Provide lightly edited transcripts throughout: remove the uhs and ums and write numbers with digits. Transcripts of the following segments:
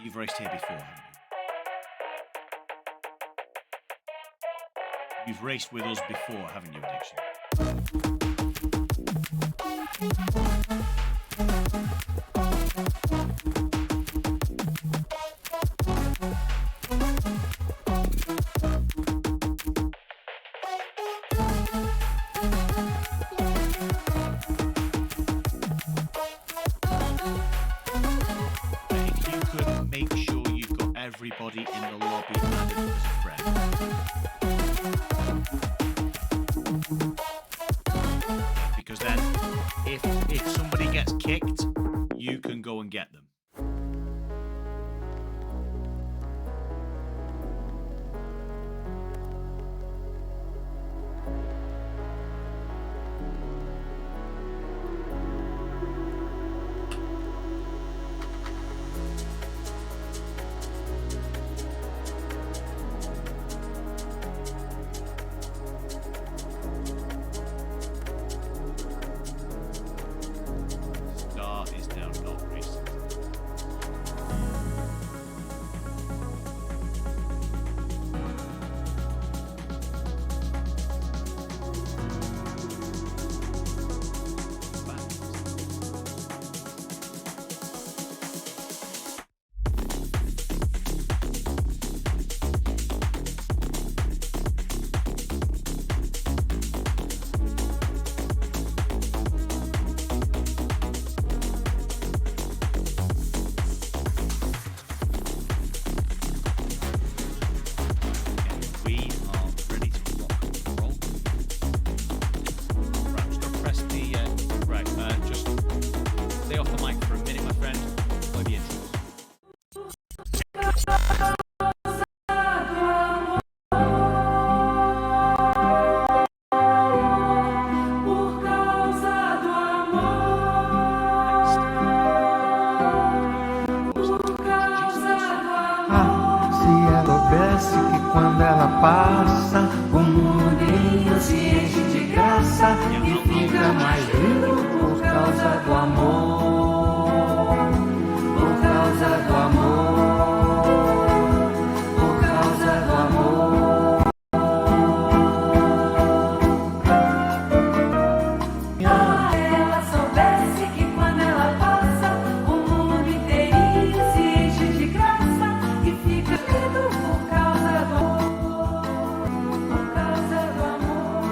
You've raced here before, haven't you? You've raced with us before, haven't you, Addiction? If you could make sure you've got everybody in the lobby added as a friend. Because then, if somebody gets kicked, you can go and get them. Star is now not racing. We are ready to rock and roll. Right, just gonna press the just stay off the mic for a minute, my friend. Play the intros. Se ela soubesse que quando ela passa, o mundo se enche de graça e fica mais lindo por causa do amor, por causa do amor, por causa do amor. Se ela soubesse que quando ela passa, o mundo inteirinho se enche de graça e fica lindo por causa do amor, por causa do amor,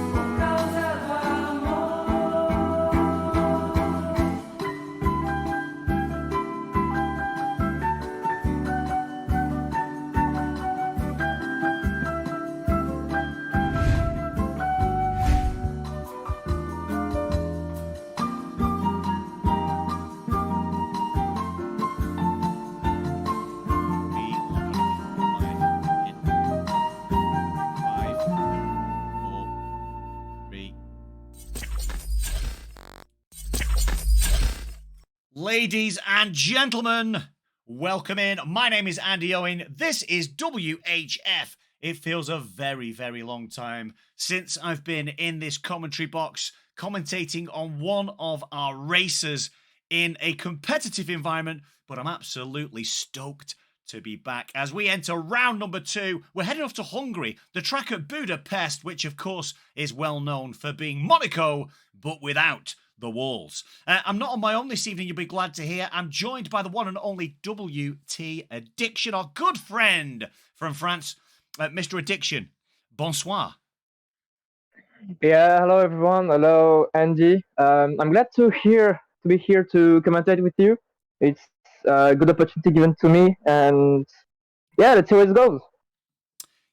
por causa do amor. We are gonna fly in 5, 4, 3. Ladies and gentlemen, welcome in. My name is Andy Owen. This is WHF. It feels a very, very long time since I've been in this commentary box commentating on one of our races in a competitive environment, but I'm absolutely stoked to be back as we enter round number 2. We're heading off to Hungary, the track at Budapest, which of course is well known for being Monaco, but without the walls. I'm not on my own this evening, you'll be glad to hear. I'm joined by the one and only WT Addiction, our good friend from France, Mr. Addiction. Bonsoir. Yeah, hello everyone. Hello Andy. I'm glad to be here to commentate with you. It's a good opportunity given to me, and yeah, let's see where it goes.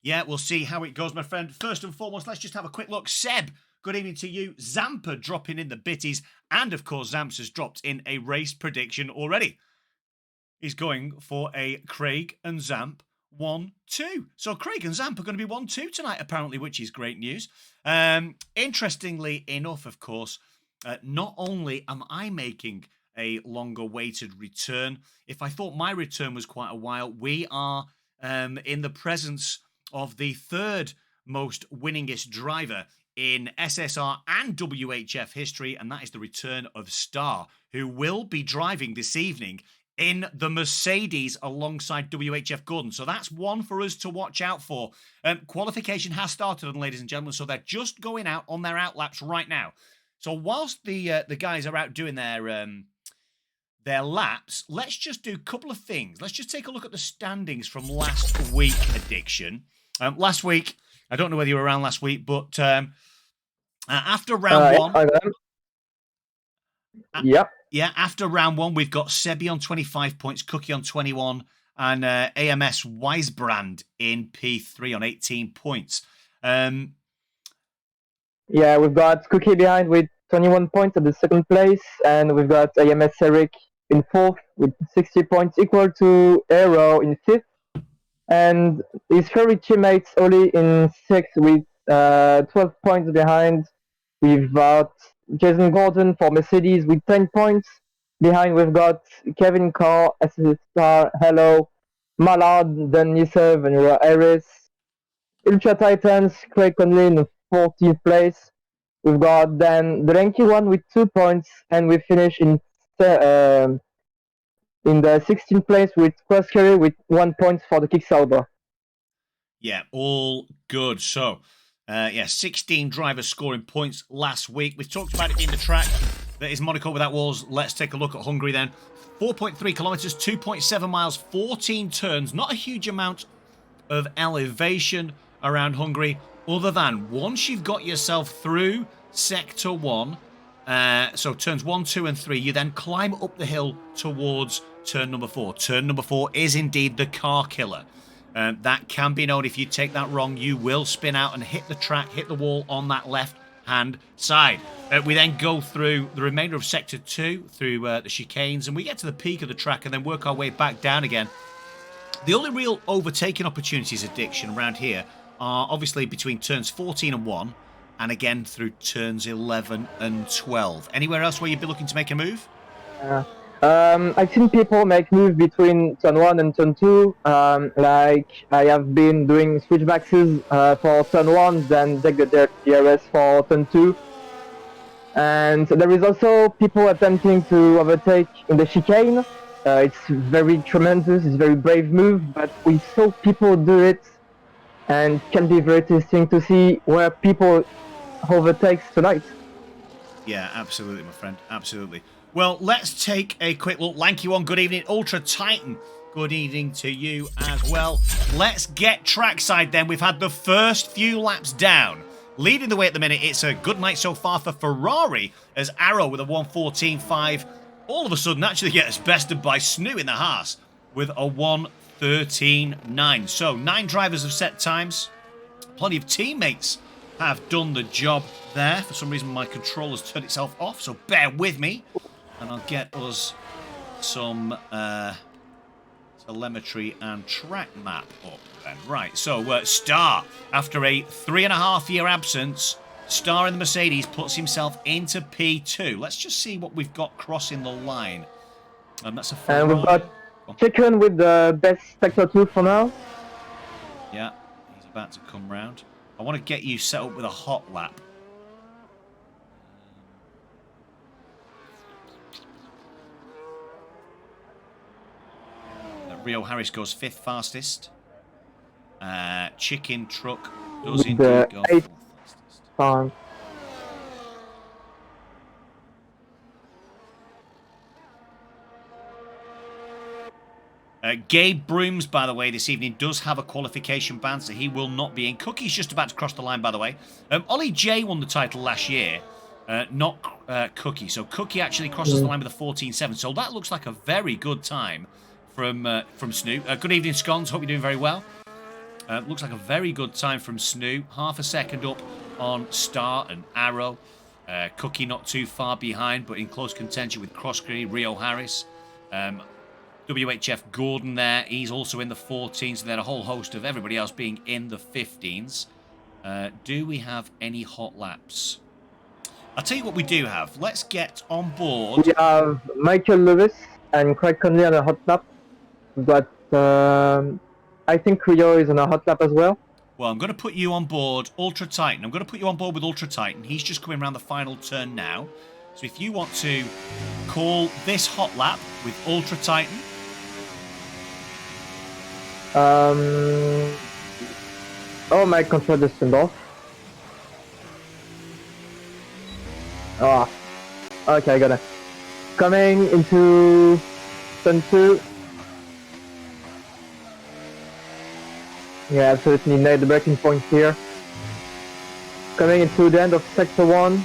Yeah, we'll see how it goes, my friend. First and foremost, let's just have a quick look. Seb, good evening to you. Zampa dropping in the bitties, and of course, Zamps has dropped in a race prediction already. He's going for a Craig and Zamp 1-2. So Craig and Zamp are going to be 1-2 tonight, apparently, which is great news. Interestingly enough, of course, not only am I making a longer waited return, if I thought my return was quite a while, we are in the presence of the third most winningest driver in SSR and WHF history, and that is the return of Star, who will be driving this evening in the Mercedes alongside WHF Gordon. So that's one for us to watch out for. Qualification has started, ladies and gentlemen, so they're just going out on their outlaps right now. So whilst the guys are out doing their laps, let's just do a couple of things. Let's just take a look at the standings from last week, Addiction. Last week, I don't know whether you were around last week, but after round one... Yep. Yeah, after round one, we've got Sebi on 25 points, Cookie on 21, and AMS Wisebrand in P3 on 18 points. Yeah, we've got Cookie behind with 21 points at the second place, and we've got AMS Eric in fourth with 60 points, equal to Aero in fifth, and his furry teammates Oli in sixth with 12 points behind. We've got Jason Gordon for Mercedes with 10 points. Behind, we've got Kevin Carr, SSR, Hello, Mallard, Dan Nisev, and Harris. Ultra Titans, Craig Conley in 14th place. We've got then the Lanky one with 2 points, and we finish in the 16th place with Cross Curry with 1 point for the Kicksauber. Yeah, all good. So, 16 drivers scoring points last week. We've talked about it in the track. That is Monaco without walls. Let's take a look at Hungary then. 4.3 kilometers, 2.7 miles, 14 turns. Not a huge amount of elevation around Hungary, other than once you've got yourself through Sector 1, so turns 1, 2, and 3, you then climb up the hill towards turn number 4. Turn number 4 is indeed the car killer. That can be known. If you take that wrong, you will spin out and hit the track, hit the wall on that left-hand side. We then go through the remainder of Sector 2, through the chicanes, and we get to the peak of the track and then work our way back down again. The only real overtaking opportunities, Addiction, around here are obviously between turns 14 and 1, and again through turns 11 and 12. Anywhere else where you'd be looking to make a move? I've seen people make moves between turn 1 and turn 2. Like, I have been doing switchbacks for turn 1, then take the DRS for turn 2. And there is also people attempting to overtake in the chicane. It's very tremendous, it's a very brave move, but we saw people do it, and it can be very interesting to see where people overtakes tonight. Yeah, absolutely, my friend, absolutely. Well, let's take a quick look. Lanky one, good evening. Ultra Titan, good evening to you as well. Let's get trackside then. We've had the first few laps down. Leading the way at the minute, it's a good night so far for Ferrari, as Arrow with a 1:14.5 all of a sudden actually gets bested by Snoo in the Haas with a 1:13.9. So 9 drivers have set times. Plenty of teammates have done the job there. For some reason, my controller's turned itself off, so bear with me. And I'll get us some telemetry and track map up then. Right, so Star, after a 3.5-year absence, Star in the Mercedes puts himself into P2. Let's just see what we've got crossing the line. That's a And we've got Chicken with the best Sector 2 for now. Yeah, he's about to come round. I want to get you set up with a hot lap. Rio Harris goes 5th fastest. Chicken Truck does indeed go 4th fastest. Time. Gabe Brooms, by the way, this evening does have a qualification ban, so he will not be in. Cookie's just about to cross the line, by the way. Ollie J won the title last year, not Cookie. So Cookie actually crosses the line with a 14.7. So that looks like a very good time from Snoo. Good evening, Scones. Hope you're doing very well. Looks like a very good time from Snoo. Half a second up on Star and Arrow. Cookie not too far behind, but in close contention with Crossgreen, Rio Harris. WHF Gordon there. He's also in the 14s. So there are a whole host of everybody else being in the 15s. Do we have any hot laps? I'll tell you what we do have. Let's get on board. We have Michael Lewis and Craig Conley on a hot lap. But I think Rio is on a hot lap as well. Well, I'm going to put you on board Ultra Titan. I'm going to put you on board with Ultra Titan. He's just coming around the final turn now. So if you want to call this hot lap with Ultra Titan, oh, my control just turned off. Ah, okay, I got it. Coming into turn 2. Yeah, absolutely nailed the breaking point here. Coming into the end of sector 1.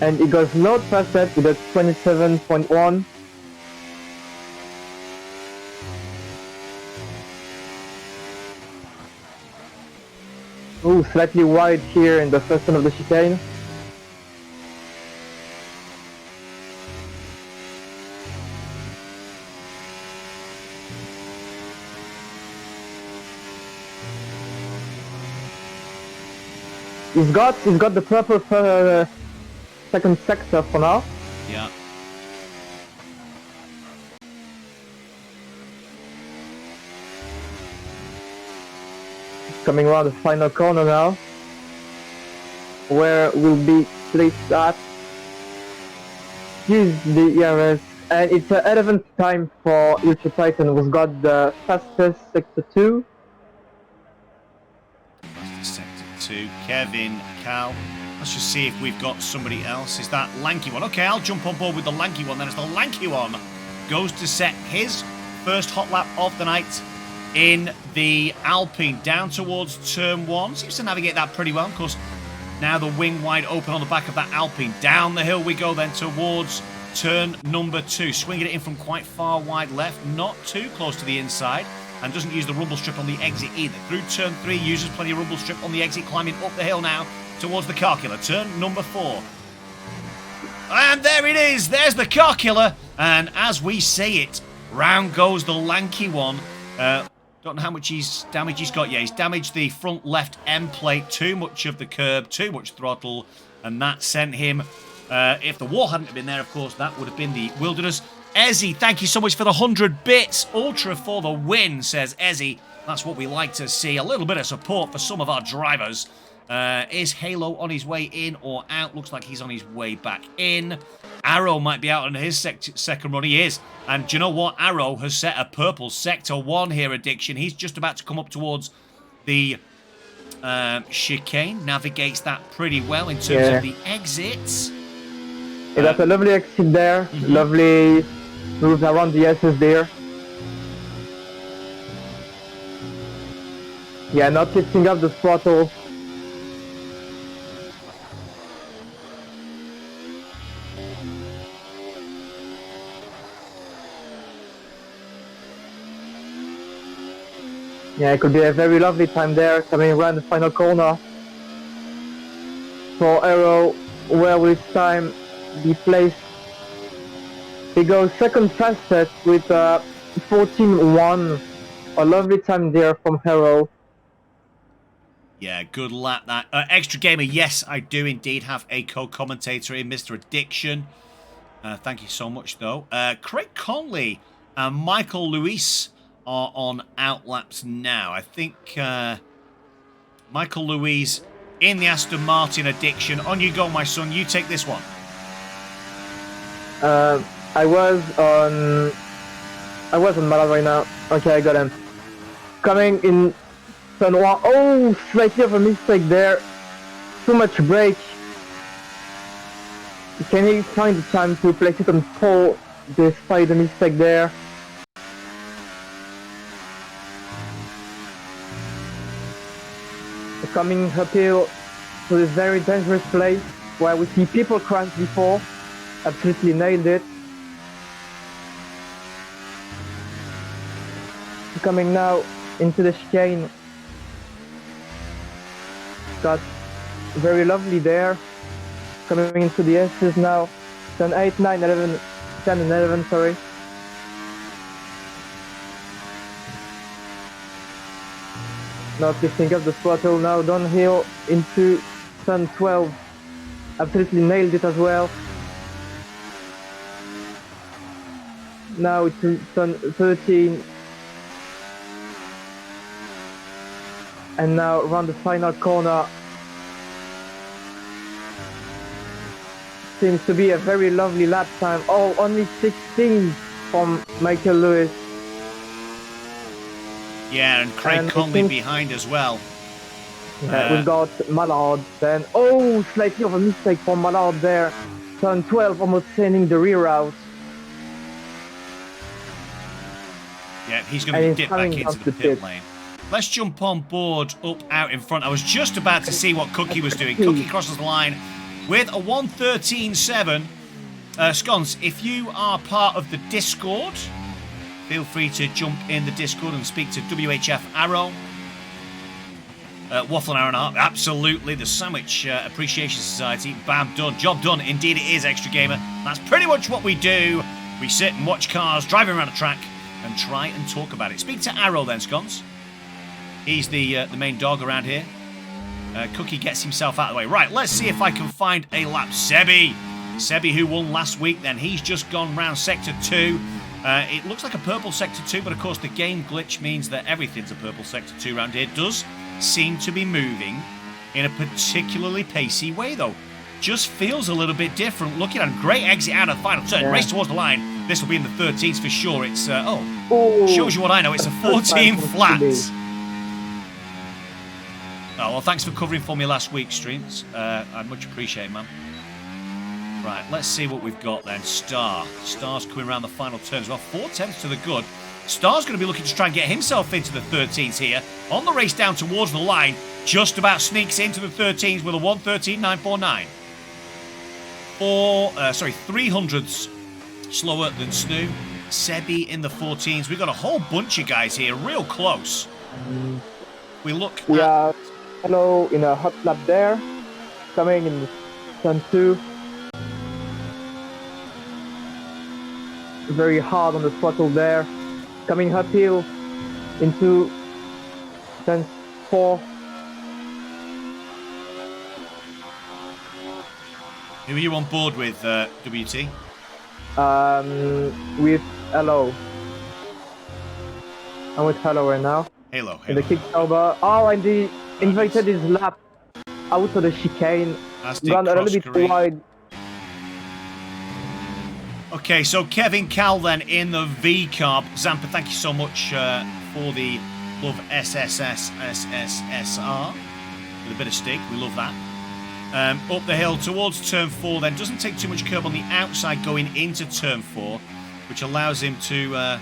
And it goes load fastest with a 27.1. Ooh, slightly wide here in the first turn of the chicane. He's got the proper second sector for now. yeah. Coming around the final corner now, where will be placed at. Use the ERS, and it's 11th time for Ultra Titan, who's got the fastest sector 2. Sector 2, Kevin, Cal. Let's just see if we've got somebody else. Is that lanky one? Okay, I'll jump on board with the lanky one then, as the lanky one goes to set his first hot lap of the night in the Alpine down towards turn 1. Seems to navigate that pretty well. Of course, now the wing wide open on the back of that Alpine. Down the hill we go then towards turn number 2. Swinging it in from quite far wide left, not too close to the inside. And doesn't use the rumble strip on the exit either. Through turn 3, uses plenty of rumble strip on the exit, climbing up the hill now towards the car killer. Turn number 4. And there it is. There's the car killer. And as we say it, round goes the lanky one. Don't know how much damage he's got. Yeah, he's damaged the front left end plate. Too much of the curb, too much throttle. And that sent him, if the war hadn't been there, of course, that would have been the wilderness. Ezzy, thank you so much for the 100 bits. Ultra for the win, says Ezzy. That's what we like to see. A little bit of support for some of our drivers. Is Halo on his way in or out? Looks like he's on his way back in. Arrow might be out on his second run. He is. And do you know what? Arrow has set a purple sector 1 here, Addiction. He's just about to come up towards the chicane. Navigates that pretty well in terms of the exits. Yeah, that's a lovely exit there. Lovely moves around the S's there. Yeah, not lifting up the throttle. Yeah, it could be a very lovely time there, coming around the final corner. For Arrow, where will this time be placed? He goes second fastest with 14.1. A lovely time there from Arrow. Yeah, good lap that. Extra Gamer, yes, I do indeed have a co-commentator in Mr. Addiction. Thank you so much, though. Craig Conley and Michael Luis are on outlaps now. I think Michael Luis in the Aston Martin Addiction. On you go, my son. You take this one. I was on Malad right now. Okay, I got him. Coming in turn 1. Oh, slightly of a mistake there. Too much brake. Can he find the time to place it on 4 despite the mistake there? Coming uphill to this very dangerous place where we see people crash before. Absolutely nailed it. Coming now into the chicane. Got very lovely there. Coming into the S's now. Turn 8, 9, 11, 10 and 11, sorry. Not lifting up the throttle now, downhill into turn 12. Absolutely nailed it as well. Now to turn 13. And now around the final corner. seems to be a very lovely lap time. Oh, only 16 from Michael Lewis. Yeah, and Craig And it Conley seems- behind as well. We've got Mallard then. Oh, slightly of a mistake for Mallard there. Turn 12, almost sending the rear out. Yeah, he's going And to he's dip back coming into down the to pit pit. lane. Let's jump on board up out in front. I was just about to see what Cookie was doing. Cookie crosses the line with a 1:13.7. Scones, if you are part of the Discord, feel free to jump in the Discord and speak to WHF Arrow. Waffle an hour and a half. Absolutely. The Sandwich Appreciation Society. Bam, done. Job done. Indeed, it is, Extra Gamer. That's pretty much what we do. We sit and watch cars driving around a track and try and talk about it. Speak to Arrow then, Scones. He's the main dog around here. Cookie gets himself out of the way. Right, let's see if I can find a lap. Sebi, who won last week, then he's just gone round Sector 2. It looks like a purple Sector 2, but of course the game glitch means that everything's a purple Sector 2 around here. It does seem to be moving in a particularly pacey way, though. Just feels a little bit different. Looking at him, great exit out of the final turn. Yeah. Race towards the line. This will be in the 13s for sure. It's, Oh, shows you what I know. It's a 14 First time flat. today. Oh, well, thanks for covering for me last week, Streams. I much appreciate it, man. Right, let's see what we've got then. Star's coming around the final turn as well. 4/10 to the good. Star's going to be looking to try and get himself into the 13s here. On the race down towards the line, just about sneaks into the 13s with a 1:13.949. 300s slower than Snoo. Sebi in the 14s. We've got a whole bunch of guys here, real close. We look We at... are Hello in a hot lap there. Coming in turn 2. Very hard on the throttle there. Coming uphill into turn 4. Who are you on board with, WT? With Hello. I'm with Hello right now. Halo. In the Kickstarter. Oh, and he invited his lap out of the chicane. That's the Gone a little bit cross-screen. wide. Okay, so Kevin Cal then in the V Carb. Zampa, thank you so much for the love SSS SSSR with a bit of stick. We love that. Up the hill towards turn 4 then. Doesn't take too much curb on the outside going into turn 4, which allows him to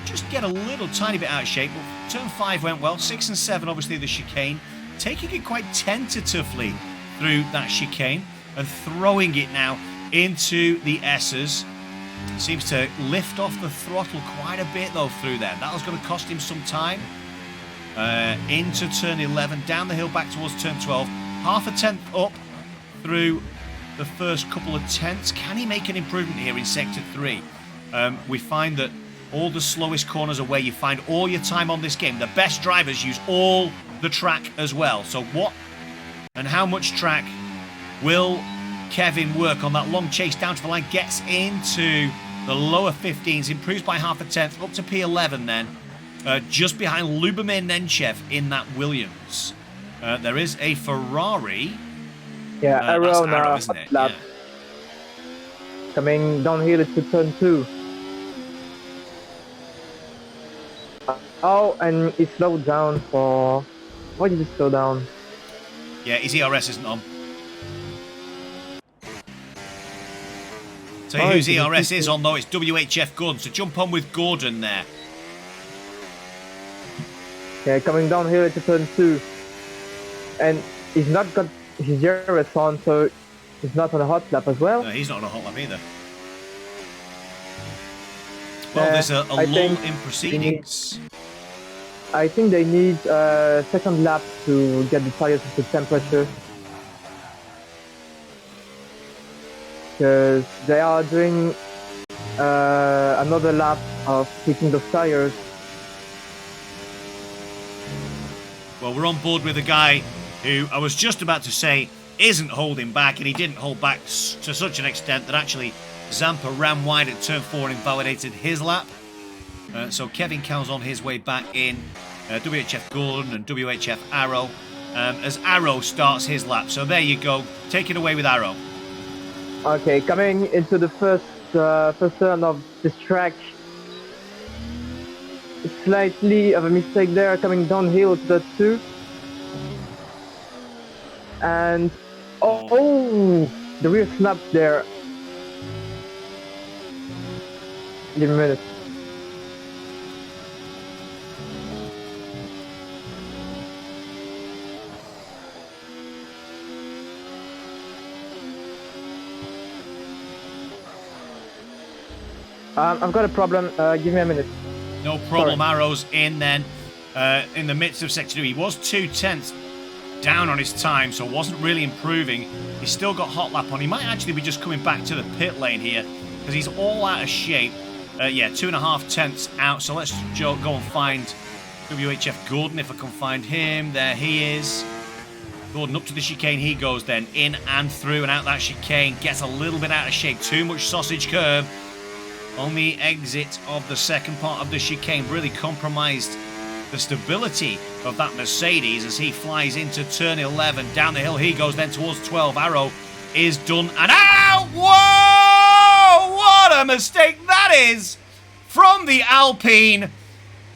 just get a little tiny bit out of shape. But turn 5 went well. 6 and 7, obviously the chicane. Taking it quite tentatively through that chicane and throwing it now into the S's. Seems to lift off the throttle quite a bit though through there. That was going to cost him some time. Into turn 11, down the hill back towards turn 12. Half a tenth up through the first couple of tenths. Can he make an improvement here in Sector 3? We find that all the slowest corners are where you find all your time on this game. The best drivers use all the track as well. So what and how much track will Kevin work on? That long chase down to the line, gets into the lower 15s, improves by half a tenth, up to P11 then, just behind Lubomir Nenchev in that Williams. There is a Ferrari. Yeah, That's Arrow now, isn't it? hot lap. Yeah. Coming downhill to turn 2. Oh, and he slowed down for... Why did he slow down? Yeah, his ERS isn't on. Tell you Oh, whose it's ERS is difficult. on though, it's WHF Gordon. So jump on with Gordon there. Yeah, coming downhill to turn 2. And he's not got his ERS on, so he's not on a hot lap as well. No, he's not on a hot lap either. Well, there's a I lull think in proceedings. I think they need a second lap to get the tires to temperature. Because they are doing another lap of kicking those tires. Well, we're on board with a guy who I was just about to say isn't holding back, and he didn't hold back to such an extent that actually Zampa ran wide at turn 4 and invalidated his lap. So Kevin Cal's on his way back in. WHF Gordon and WHF Arrow as Arrow starts his lap. So there you go. Take it away with Arrow. Okay, coming into the first turn of this track, slightly of a mistake there, coming downhill to the 2. And oh, the rear snap there. Give me a minute. I've got a problem. Give me a minute. No problem. Arrows in then. In the midst of Sector 2, he was 2/10 down on his time, so wasn't really improving. He's still got hot lap on. He might actually be just coming back to the pit lane here because he's all out of shape. Yeah, 2.5 tenths out. So let's go and find WHF Gordon if I can find him. There he is. Gordon up to the chicane he goes then, in and through and out that chicane. Gets a little bit out of shape, too much sausage curb on the exit of the second part of the chicane. Really compromised the stability of that Mercedes as he flies into turn 11. Down the hill he goes then towards 12. Arrow is done and out. Whoa! What a mistake that is from the Alpine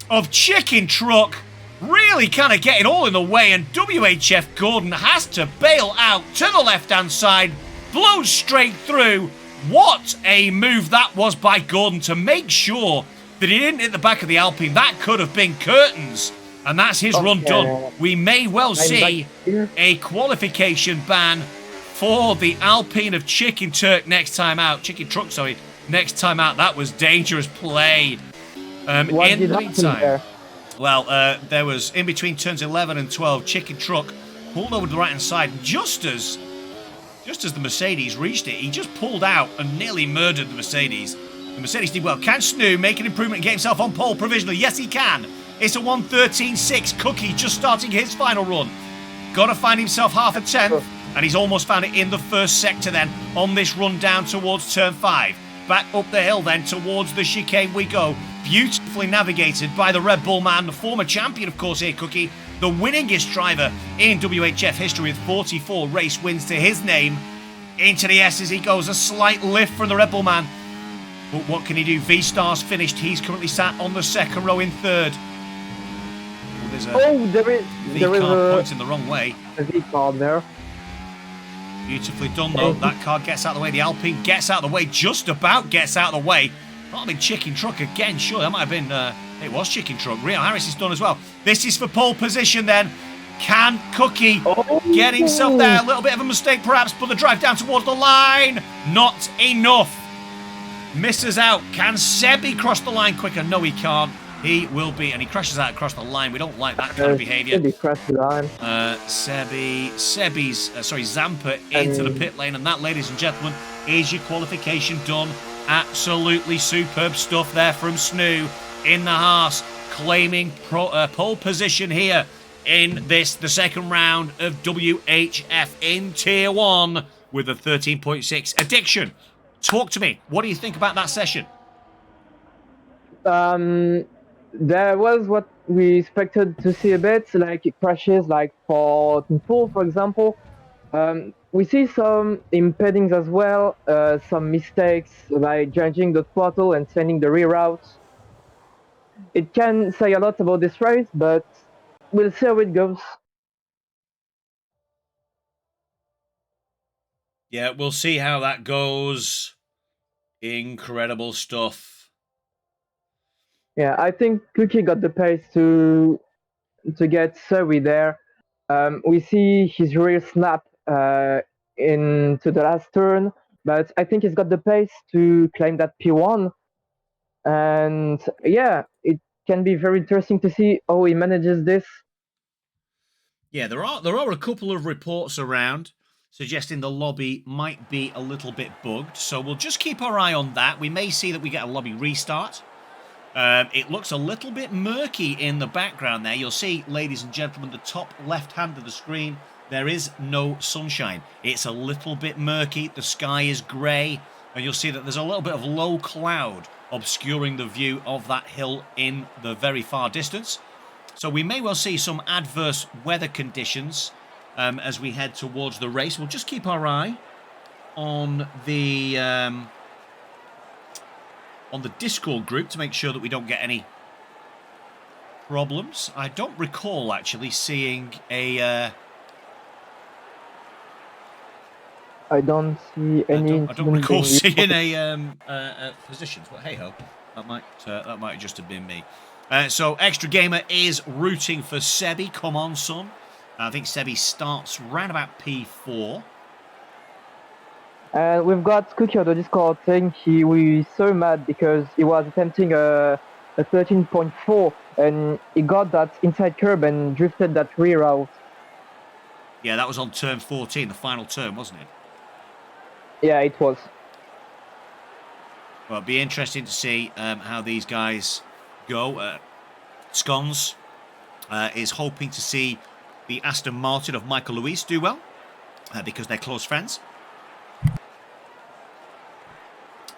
of Chicken Truck. Really kind of getting all in the way, and WHF Gordon has to bail out to the left-hand side, blows straight through. What a move that was by Gordon to make sure that he didn't hit the back of the Alpine. That could have been curtains, and that's his run done. We may well see a qualification ban for the Alpine of Chicken Truck next time out. Chicken Truck, sorry, next time out. That was dangerous play. In the meantime, well, there was, in between turns 11 and 12, Chicken Truck pulled over to the right-hand side. Just as the Mercedes reached it, he just pulled out and nearly murdered the Mercedes. The Mercedes did well. Can Snoo make an improvement and get himself on pole provisionally? Yes, he can. It's a 1:13.6. Cookie just starting his final run. Got to find himself half a tenth, and he's almost found it in the first sector then on this run down towards turn 5. Back up the hill then towards the chicane we go. Beautifully navigated by the Red Bull man, the former champion, of course, here, Cookie. The winningest driver in WHF history with 44 race wins to his name. Into the S's he goes. A slight lift from the Red Bull man. But what can he do? V-Star's finished. He's currently sat on the second row in third. There is pointing the wrong way. A V-car there. Beautifully done, though. That car gets out of the way. The Alpine gets out of the way. Just about gets out of the way. Might have been Chicken Truck again. Sure, that might have been... it was Chicken Truck. Rio Harris is done as well. This is for pole position, then. Can Cookie get himself there? A little bit of a mistake, perhaps, but the drive down towards the line. Not enough. Misses out. Can Sebi cross the line quicker? No, he can't. He will be, and he crashes out across the line. We don't like that kind of behaviour. Zampa into the pit lane, and that, ladies and gentlemen, is your qualification done. Absolutely superb stuff there from Snoo in the Haas, claiming pole position here in the second round of WHF in Tier 1 with a 13.6 addiction. Talk to me. What do you think about that session? There was what we expected to see a bit, like crashes, like for Tinpool, for example. We see some impedings as well, some mistakes like changing the throttle and sending the reroutes. It can say a lot about this race, but we'll see how it goes. Yeah, we'll see how that goes. Incredible stuff. Yeah, I think Cookie got the pace to get Surrey there. We see his rear snap into the last turn, but I think he's got the pace to claim that P1. And yeah, it can be very interesting to see how he manages this. Yeah, there are a couple of reports around suggesting the lobby might be a little bit bugged, so we'll just keep our eye on that. We may see that we get a lobby restart. It looks a little bit murky in the background there. You'll see, ladies and gentlemen, the top left hand of the screen, there is no sunshine. It's a little bit murky. The sky is grey, and you'll see that there's a little bit of low cloud obscuring the view of that hill in the very far distance. So we may well see some adverse weather conditions as we head towards the race. We'll just keep our eye on the Discord group to make sure that we don't get any problems. I don't recall actually seeing a. I don't see any. I don't recall seeing a positions, but hey ho, that might just have been me. So Extra Gamer is rooting for Sebi. Come on, son. I think Sebi starts round about P4. And we've got Cookie on the Discord saying he was so mad because he was attempting a 13.4 and he got that inside curb and drifted that rear out. Yeah, that was on turn 14, the final turn, wasn't it? Yeah, it was. Well, it'll be interesting to see how these guys go. Scones is hoping to see the Aston Martin of Michael Lewis do well because they're close friends.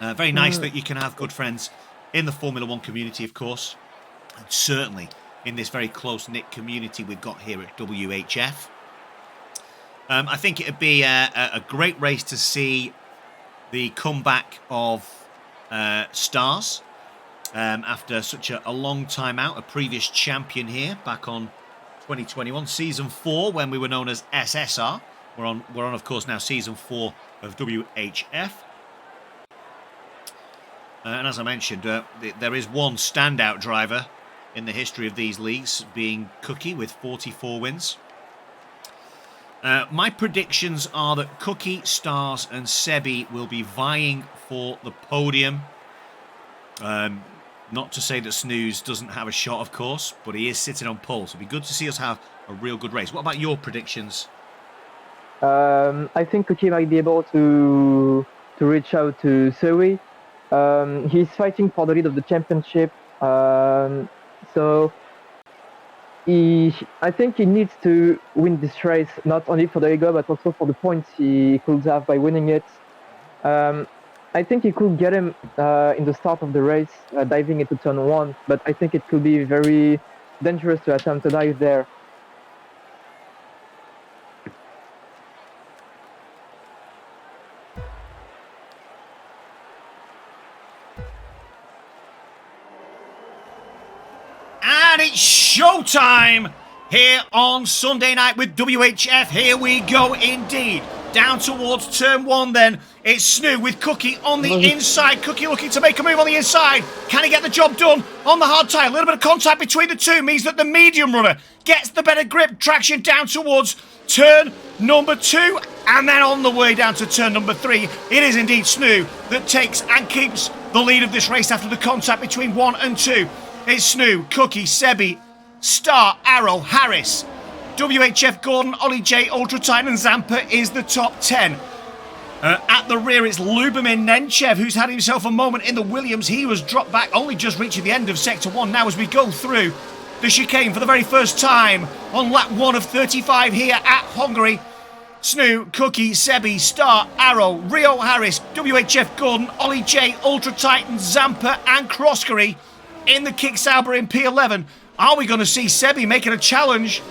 Very nice that you can have good friends in the Formula One community, of course. And certainly in this very close-knit community we've got here at WHF. I think it'd be a great race to see the comeback of Stars after such a long time out. A previous champion here back on 2021, Season 4, when we were known as SSR. We're on, of course, now Season 4 of WHF. And as I mentioned, there is one standout driver in the history of these leagues, being Cookie with 44 wins. My predictions are that Cookie, Stars and Sebi will be vying for the podium. Not to say that Snooze doesn't have a shot, of course, but he is sitting on pole, so it'll be good to see us have a real good race. What about your predictions? I think Cookie might be able to reach out to Zoe. He's fighting for the lead of the championship, so I think he needs to win this race, not only for the ego, but also for the points he could have by winning it. I think he could get him in the start of the race, diving into turn 1, but I think it could be very dangerous to attempt to dive there. And it's showtime here on Sunday night with WHF. Here we go indeed. Down towards turn 1 then. It's Snoo with Cookie on the inside. Cookie looking to make a move on the inside. Can he get the job done on the hard tyre? A little bit of contact between the two means that the medium runner gets the better grip. Traction down towards turn number 2. And then on the way down to turn number 3, it is indeed Snoo that takes and keeps the lead of this race after the contact between 1 and 2. It's Snoo, Cookie, Sebi, Star, Arrow, Harris, WHF, Gordon, Ollie J, Ultra Titan and Zampa is the top 10. At the rear, it's Lubomin Nenchev, who's had himself a moment in the Williams. He was dropped back, only just reaching the end of Sector 1. Now as we go through the chicane for the very first time on lap 1 of 35 here at Hungary. Snoo, Cookie, Sebi, Star, Arrow, Rio Harris, WHF, Gordon, Ollie J, Ultra Titan, Zampa and Croskery in the Kick Sauber in P11. Are we going to see Sebi making a challenge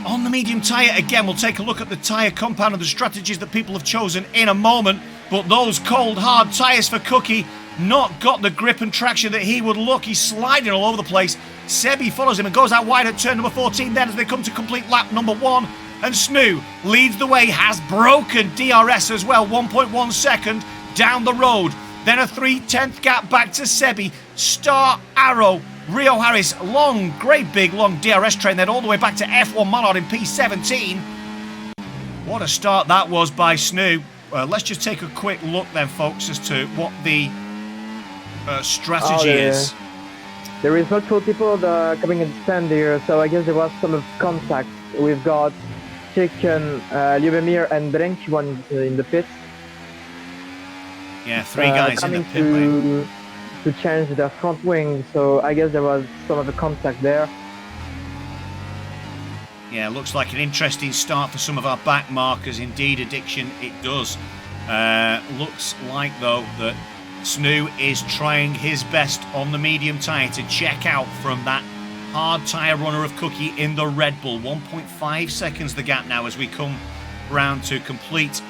on the medium tyre? Again, we'll take a look at the tyre compound and the strategies that people have chosen in a moment. But those cold, hard tyres for Cookie not got the grip and traction that he would look. He's sliding all over the place. Sebi follows him and goes out wide at turn number 14 then as they come to complete lap number 1. And Snoo leads the way, has broken DRS as well, 1.1 second down the road. Then a 3/10 gap back to Sebi, Star, Arrow, Rio Harris, long, great big long DRS train, then all the way back to F1 Mallard in P17. What a start that was by Snoo. Let's just take a quick look then, folks, as to what the strategy is. There is multiple people coming in the stand here, so I guess there was some of contact. We've got Chicken, Ljubomir and Berenki in the pits. Yeah, 3 guys in the pit lane. To change their front wing, so I guess there was some of the contact there. Yeah, looks like an interesting start for some of our back markers. Indeed, Addiction, it does. Looks like, though, that Snoo is trying his best on the medium tyre to check out from that hard tyre runner of Cookie in the Red Bull. 1.5 seconds the gap now as we come round to complete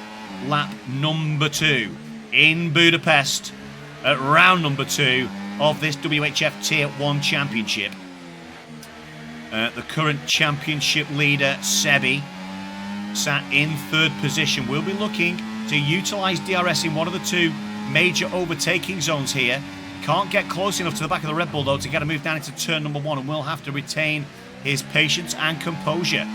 lap number 2 in Budapest at round number 2 of this WHF Tier 1 Championship. The current championship leader, Sebi, sat in 3rd position. We'll be looking to utilise DRS in one of the 2 major overtaking zones here. Can't get close enough to the back of the Red Bull, though, to get a move down into turn number 1, and will have to retain his patience and composure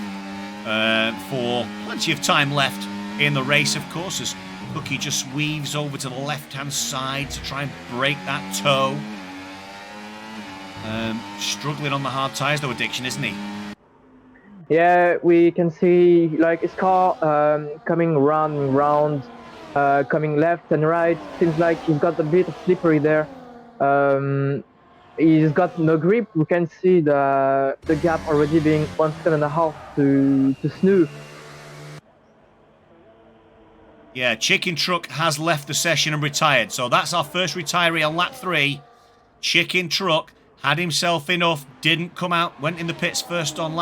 for plenty of time left in the race, of course, as Cookie just weaves over to the left-hand side to try and break that toe. Struggling on the hard tyres, though, Addiction, isn't he? Yeah, we can see like his car coming round, coming left and right. Seems like he's got a bit of slippery there. He's got no grip. We can see the gap already being 1.5 seconds to Snoo. Yeah, Chicken Truck has left the session and retired. So that's our first retiree on lap 3. Chicken Truck had himself enough, didn't come out, went in the pits first on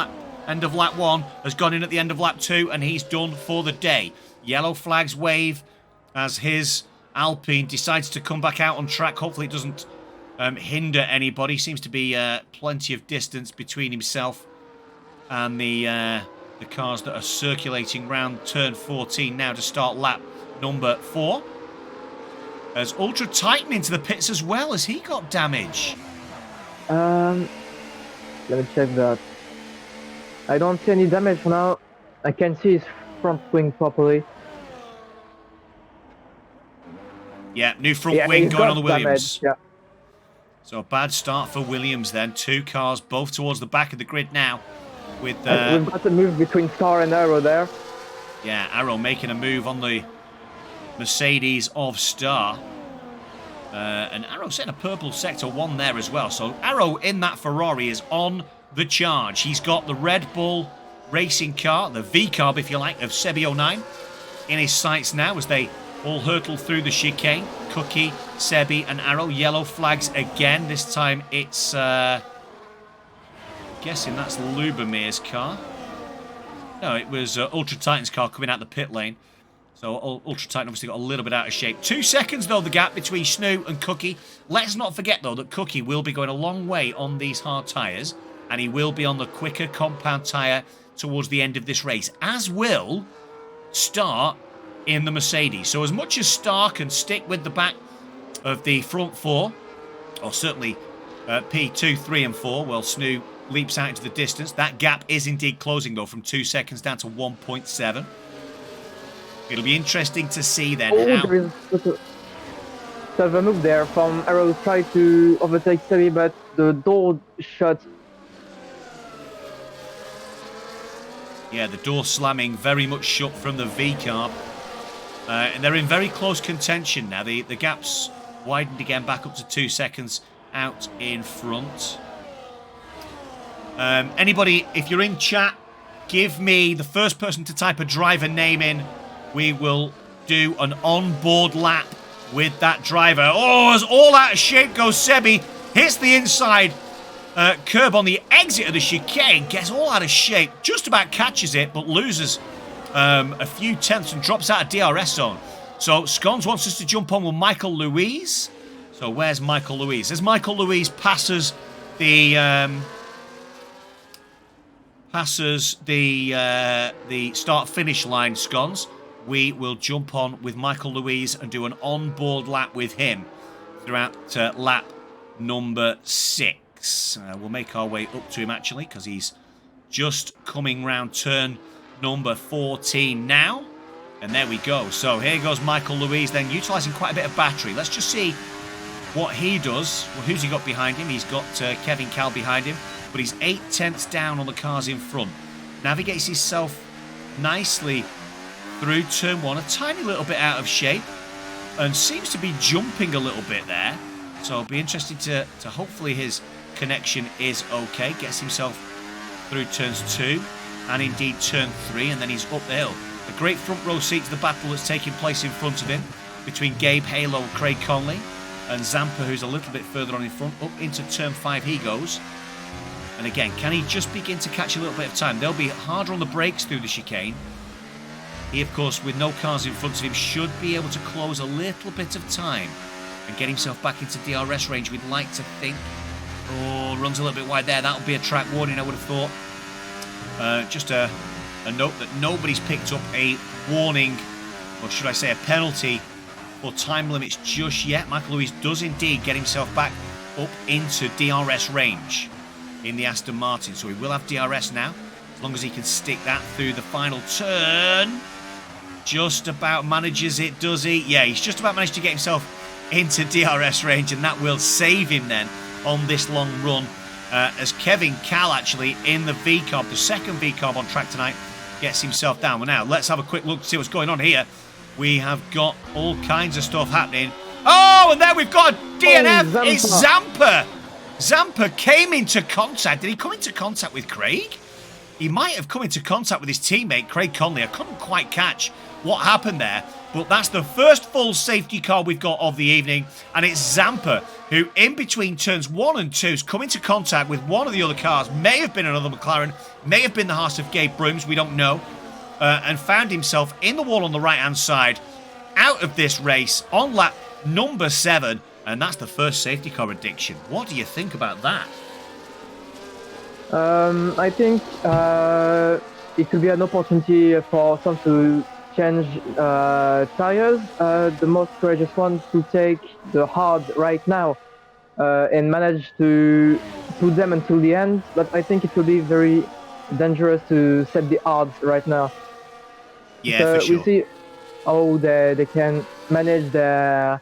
end of lap 1, has gone in at the end of lap 2, and he's done for the day. Yellow flags wave as his Alpine decides to come back out on track. Hopefully it doesn't hinder anybody. Seems to be plenty of distance between himself and the cars that are circulating round turn 14 now to start lap number 4. As Ultra Titan into the pits as well, as he got damage. Let me check that. I don't see any damage for now. I can see his front wing properly. Yeah, new front wing going on the Williams. Damage, yeah. So a bad start for Williams then. 2 cars, both towards the back of the grid now. With we've got a move between Star and Arrow there. Yeah, Arrow making a move on the Mercedes of Star. And Arrow setting a purple sector 1 there as well. So Arrow in that Ferrari is on the charge. He's got the Red Bull racing car, the V-carb if you like, of Sebi 09 in his sights now as they all hurtle through the chicane. Cookie, Sebi and Arrow, yellow flags again. This time it's, guessing that's Lubomir's car. No, it was Ultra Titan's car coming out the pit lane. So Ultra Titan obviously got a little bit out of shape. 2 seconds, though, the gap between Snoo and Cookie. Let's not forget, though, that Cookie will be going a long way on these hard tyres. And he will be on the quicker compound tyre towards the end of this race. As will Star in the Mercedes. So as much as Star can stick with the back of the front 4, or certainly P2, 3 and 4, well, Snoo leaps out into the distance. That gap is indeed closing, though, from 2 seconds down to 1.7. It'll be interesting to see then how... There's a move there from Arrow try to overtake Sebi, but the door shut. Yeah, the door slamming very much shut from the V-carb. And they're in very close contention now. The gap's widened again back up to 2 seconds out in front. Anybody, if you're in chat, give me the first person to type a driver name in. We will do an on-board lap with that driver. Oh, as all out of shape goes Sebi. Hits the inside curb on the exit of the chicane. Gets all out of shape. Just about catches it, but loses a few tenths and drops out of DRS zone. So Scones wants us to jump on with Michael Louise. So where's Michael Louise? As Michael Louise passes the start-finish line, Scones, we will jump on with Michael Louise and do an on-board lap with him throughout lap number 6. We'll make our way up to him, actually, because he's just coming round turn number 14 now. And there we go. So here goes Michael Louise, then utilising quite a bit of battery. Let's just see what he does. Well, who's he got behind him? He's got Kevin Cal behind him, but he's 8 tenths down on the cars in front. Navigates himself nicely through turn 1, a tiny little bit out of shape, and seems to be jumping a little bit there. So it'll be interesting to hopefully his connection is okay. Gets himself through turns 2 and indeed turn 3, and then he's up the hill. A great front row seat to the battle that's taking place in front of him between Gabe Halo, Craig Conley, and Zampa, who's a little bit further on in front. Up into turn 5 he goes. And again, can he just begin to catch a little bit of time? They'll be harder on the brakes through the chicane. He, of course, with no cars in front of him, should be able to close a little bit of time and get himself back into DRS range, we'd like to think. Oh, runs a little bit wide there. That'll be a track warning, I would have thought. Just a note that nobody's picked up a warning, or should I say a penalty, for time limits just yet. Michael Lewis does indeed get himself back up into DRS range in the Aston Martin, so he will have DRS now, as long as he can stick that through the final turn. Just about manages it, does he? Yeah, he's just about managed to get himself into DRS range, and that will save him then on this long run, as Kevin Cal actually in the V-Carb, the second V-Carb on track tonight, gets himself down. Well, now let's have a quick look to see what's going on here. We have got all kinds of stuff happening. Oh, and there we've got DNF. Oh, It's Zampa. Zampa came into contact. Did he come into contact with Craig? He might have come into contact with his teammate, Craig Conley. I couldn't quite catch what happened there, but that's the first full safety car we've got of the evening, and it's Zampa, who in between turns 1 and 2 has come into contact with one of the other cars, may have been another McLaren, may have been the Haas of Gabe Brooms, we don't know, and found himself in the wall on the right-hand side, out of this race on lap number 7, and that's the first safety car addiction. What do you think about that? I think it could be an opportunity for some to change tires. The most courageous one to take the hard right now and manage to put them until the end. But I think it will be very dangerous to set the odds right now. Yeah, for sure. We see how they can manage their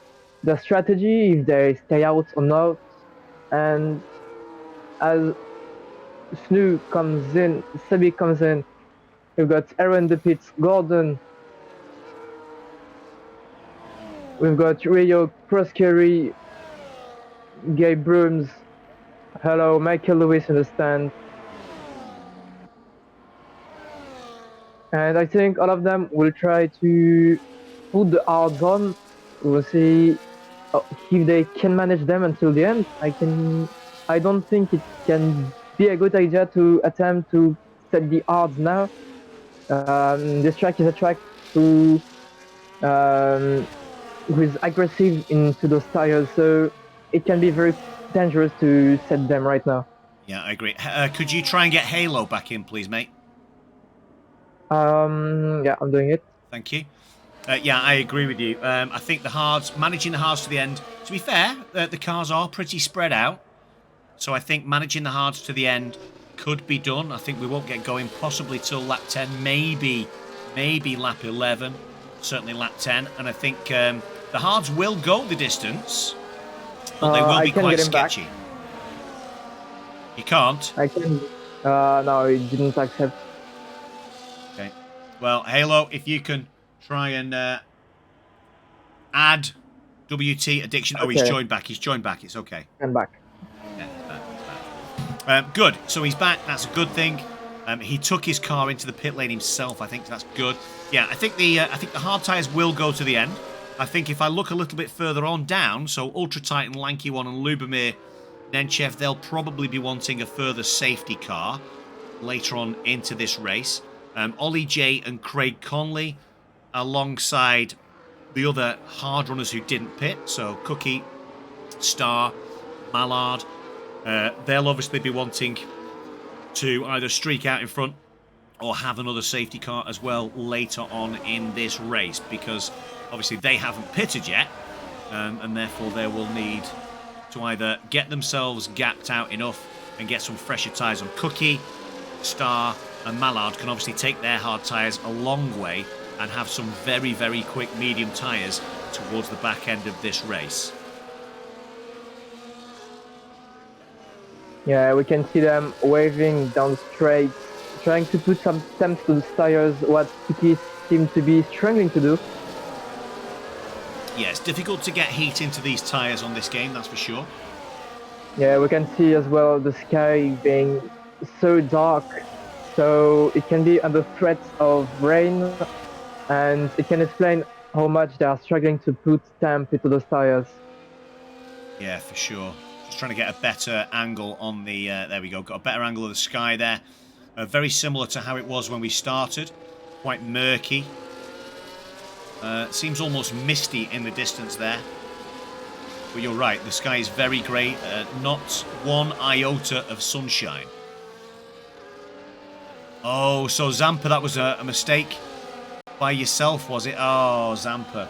strategy, if they stay out or not. And as Snu comes in, Sebi comes in, we've got Aaron in the pits, Gordon, we've got Rio, Proskeri, Gabe Brooms, hello, Michael Lewis in the stand. And I think all of them will try to put the odds on. We'll see if they can manage them until the end. I don't think it can be a good idea to attempt to set the odds now. This track is a track who is aggressive into those tires, so it can be very dangerous to set them right now. Yeah, I agree. Could you try and get Halo back in, please, mate? Yeah, I'm doing it. Thank you. Yeah, I agree with you. I think managing the hards to the end, to be fair, the cars are pretty spread out. So I think managing the hards to the end could be done. I think we won't get going possibly till lap 10, maybe lap 11, certainly lap 10. And I think the hards will go the distance, but they will be quite sketchy. Back. You can't? I can. No, it didn't accept. Okay. Well, Halo, if you can try and add WT addiction. Okay. Oh, he's joined back. It's okay. I'm back. Yeah, good. So he's back. That's a good thing. He took his car into the pit lane himself. I think that's good. Yeah, I think the hard tyres will go to the end. I think if I look a little bit further on down, so Ultra Titan, Lanky One, and Lubomir Nenchev, they'll probably be wanting a further safety car later on into this race. Ollie J and Craig Conley, alongside the other hard runners who didn't pit, so Cookie, Star, Mallard. They'll obviously be wanting to either streak out in front or have another safety car as well later on in this race, because obviously they haven't pitted yet, and therefore they will need to either get themselves gapped out enough and get some fresher tyres on. Cookie, Star and Mallard can obviously take their hard tyres a long way and have some very, very quick medium tyres towards the back end of this race. Yeah, we can see them waving down straight, trying to put some temps to the tires, what Cookies seem to be struggling to do. Yeah, it's difficult to get heat into these tyres on this game, that's for sure. Yeah, we can see as well the sky being so dark, so it can be under threat of rain, and it can explain how much they are struggling to put temp into those tires. Yeah, for sure. Just trying to get a better angle on the... there we go, got a better angle of the sky there. Very similar to how it was when we started. Quite murky. Seems almost misty in the distance there. But you're right, the sky is very grey. Not one iota of sunshine. Oh, so Zampa, that was a mistake by yourself, was it? Oh, Zampa.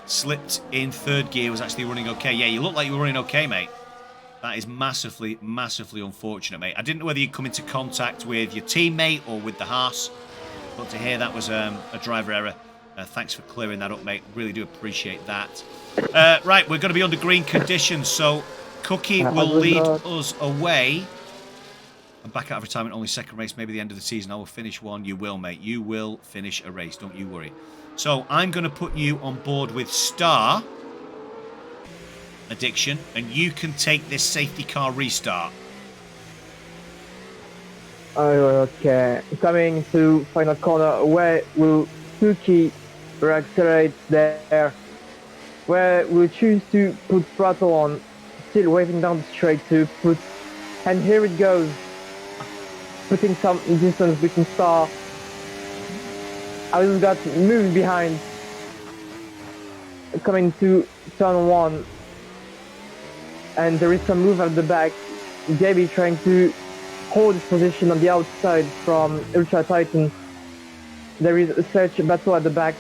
Slipped in third gear, was actually running okay. Yeah, you look like you were running okay, mate. That is massively, massively unfortunate, mate. I didn't know whether you'd come into contact with your teammate or with the Haas. But to hear that was a driver error. Thanks for clearing that up, mate. Really do appreciate that. Right, we're going to be under green conditions, so Cookie will lead us away. I'm back out of retirement, only second race, maybe the end of the season. I will finish one. You will, mate. You will finish a race. Don't you worry. So I'm going to put you on board with Star Addiction, and you can take this safety car restart. Okay. Coming to final corner, where will Suki accelerate there? Where we'll choose to put throttle on, still waving down the straight to put, and here it goes. Putting some distance between Star. I just got moved behind. Coming to turn one. And there is some move at the back. Gaby trying to hold his position on the outside from Ultra Titan. There is a search battle at the back.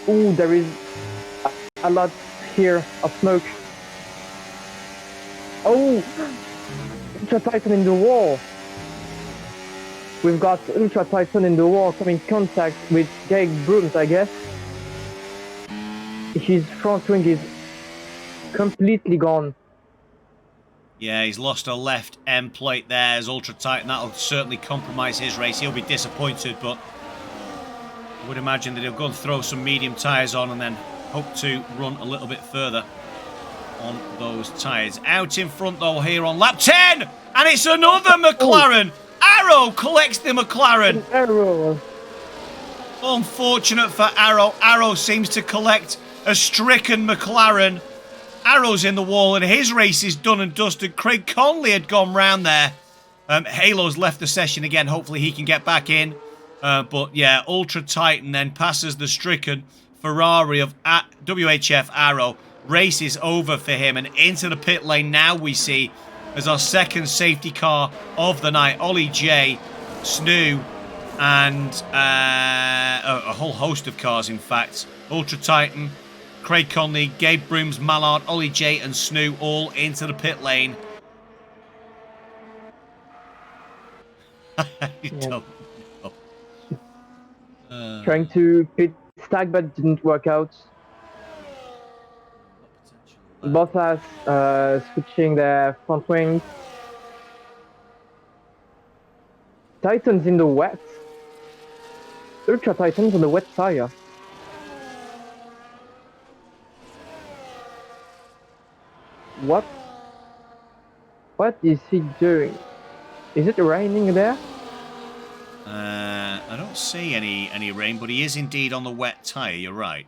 Ooh, there is a lot here of smoke. Oh! Ultra Titan in the wall. We've got Ultra Titan in the wall coming in contact with Gabe Brooms, I guess. His front wing is completely gone. Yeah, he's lost a left end plate there as Ultra Titan. That'll certainly compromise his race. He'll be disappointed, but I would imagine that he'll go and throw some medium tyres on and then hope to run a little bit further on those tyres. Out in front, though, here on lap 10! And it's another McLaren! Arrow collects the McLaren! Arrow. Unfortunate for Arrow. Arrow seems to collect a stricken McLaren. Arrow's in the wall and his race is done and dusted. Craig Conley had gone round there. Halo's left the session again. Hopefully he can get back in. But yeah, Ultra Titan then passes the stricken Ferrari of WHF Arrow. Race is over for him and into the pit lane now we see as our second safety car of the night. Ollie J, Snoo, and a whole host of cars in fact. Ultra Titan, Craig Conley, Gabe Brooms, Mallard, Ollie J and Snoo all into the pit lane. Don't know. Trying to pit stack but didn't work out. Both has switching their front wings. Titans in the wet. Ultra Titans on the wet tire. What? What is he doing? Is it raining there? I don't see any rain, but he is indeed on the wet tyre, you're right.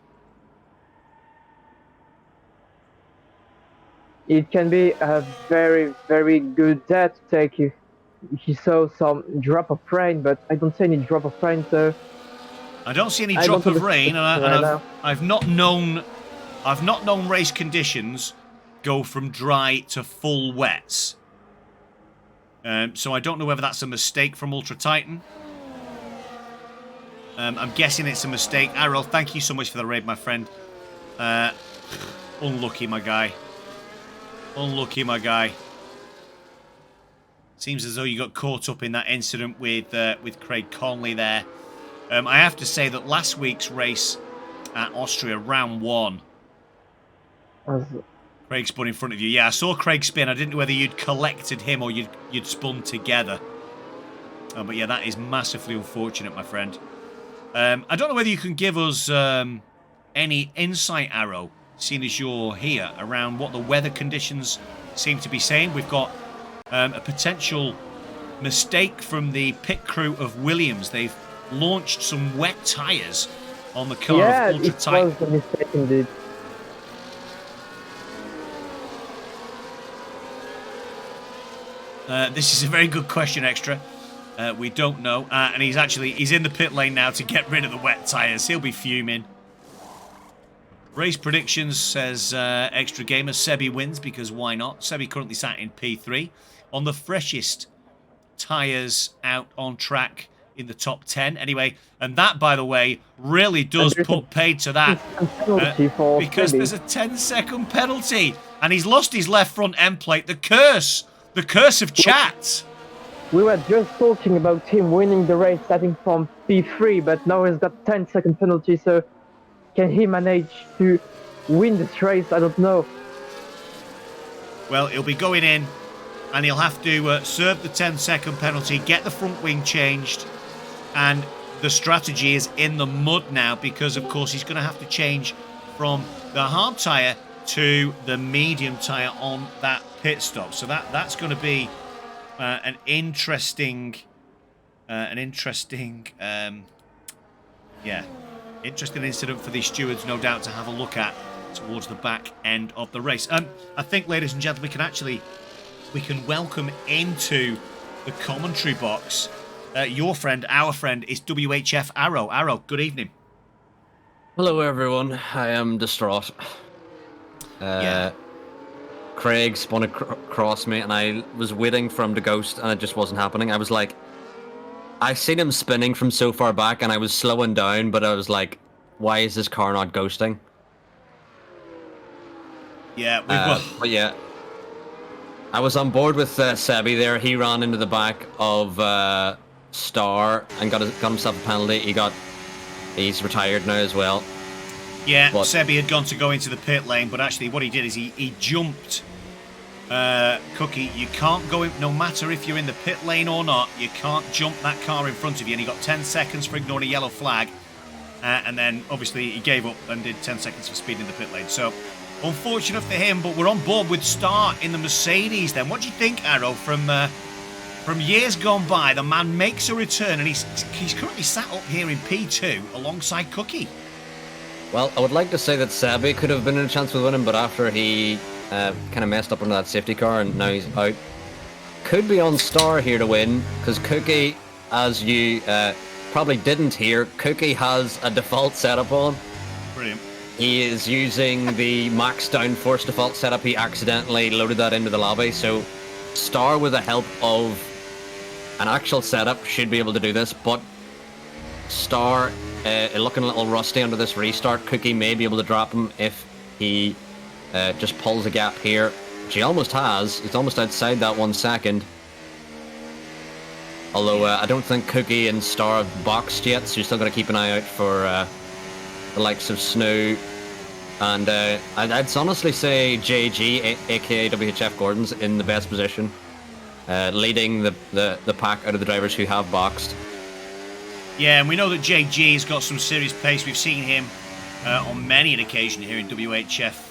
It can be a very, very good day to take if you saw some drop of rain, but I don't see any drop of rain, so... I don't see any drop of rain, and I've not known race conditions go from dry to full wets. So I don't know whether that's a mistake from Ultra Titan. I'm guessing it's a mistake. Arrow, thank you so much for the raid, my friend. Unlucky, my guy. Unlucky, my guy. Seems as though you got caught up in that incident with Craig Conley there. I have to say that last week's race at Austria, round 1, Craig spun in front of you. Yeah, I saw Craig spin. I didn't know whether you'd collected him or you'd spun together. But yeah, that is massively unfortunate, my friend. I don't know whether you can give us any insight, Arrow, seeing as you're here, around what the weather conditions seem to be saying. We've got a potential mistake from the pit crew of Williams. They've launched some wet tyres on the car of Ultra Titan. Yeah, it was a mistake indeed. This is a very good question, Extra. We don't know. And he's in the pit lane now to get rid of the wet tyres. He'll be fuming. Race predictions says Extra Gamer, Sebi wins because why not? Sebi currently sat in P3 on the freshest tyres out on track in the top 10 anyway. And that, by the way, really does put paid to that because there's a 10-second penalty and he's lost his left front end plate. The curse of chat. We were just talking about him winning the race starting from P3, but now he's got 10-second penalty, so can he manage to win this race? I don't know. Well, he'll be going in and he'll have to serve the 10-second penalty, get the front wing changed, and the strategy is in the mud now because, of course, he's going to have to change from the hard tyre to the medium tyre on that pit stop. So that's going to be an interesting incident for these stewards, no doubt, to have a look at towards the back end of the race. I think, ladies and gentlemen, we can welcome into the commentary box your friend, our friend, is WHF Arrow. Arrow, good evening. Hello, everyone. I am distraught. Craig spun across me, and I was waiting for him to ghost, and it just wasn't happening. I was like, I seen him spinning from so far back, and I was slowing down, but I was like, why is this car not ghosting? Yeah, but yeah, I was on board with Sebi there. He ran into the back of Star and got himself a penalty. He's retired now as well. Yeah, but Sebi had gone to go into the pit lane, but actually what he did is he jumped. Cookie, you can't go in, no matter if you're in the pit lane or not, you can't jump that car in front of you, and he got 10 seconds for ignoring a yellow flag, and then obviously he gave up and did 10 seconds for speeding the pit lane. So unfortunate for him, but we're on board with Star in the Mercedes then. What do you think, Arrow? From years gone by, the man makes a return, and he's currently sat up here in P2 alongside Cookie. Well, I would like to say that Sebi could have been in a chance with winning, but after he kind of messed up under that safety car and now he's out, could be on Star here to win, because Cookie, as you probably didn't hear, Cookie has a default setup on. Brilliant. He is using the max downforce default setup. He accidentally loaded that into the lobby, so Star, with the help of an actual setup, should be able to do this, but Star looking a little rusty under this restart. Cookie may be able to drop him if he just pulls a gap here, which he almost has. He's almost outside that 1 second. Although I don't think Cookie and Star have boxed yet, so you're still got to keep an eye out for the likes of Snow. And I'd honestly say JG, aka WHF Gordon's, in the best position, leading the pack out of the drivers who have boxed. Yeah, and we know that JG has got some serious pace. We've seen him on many an occasion here in WHF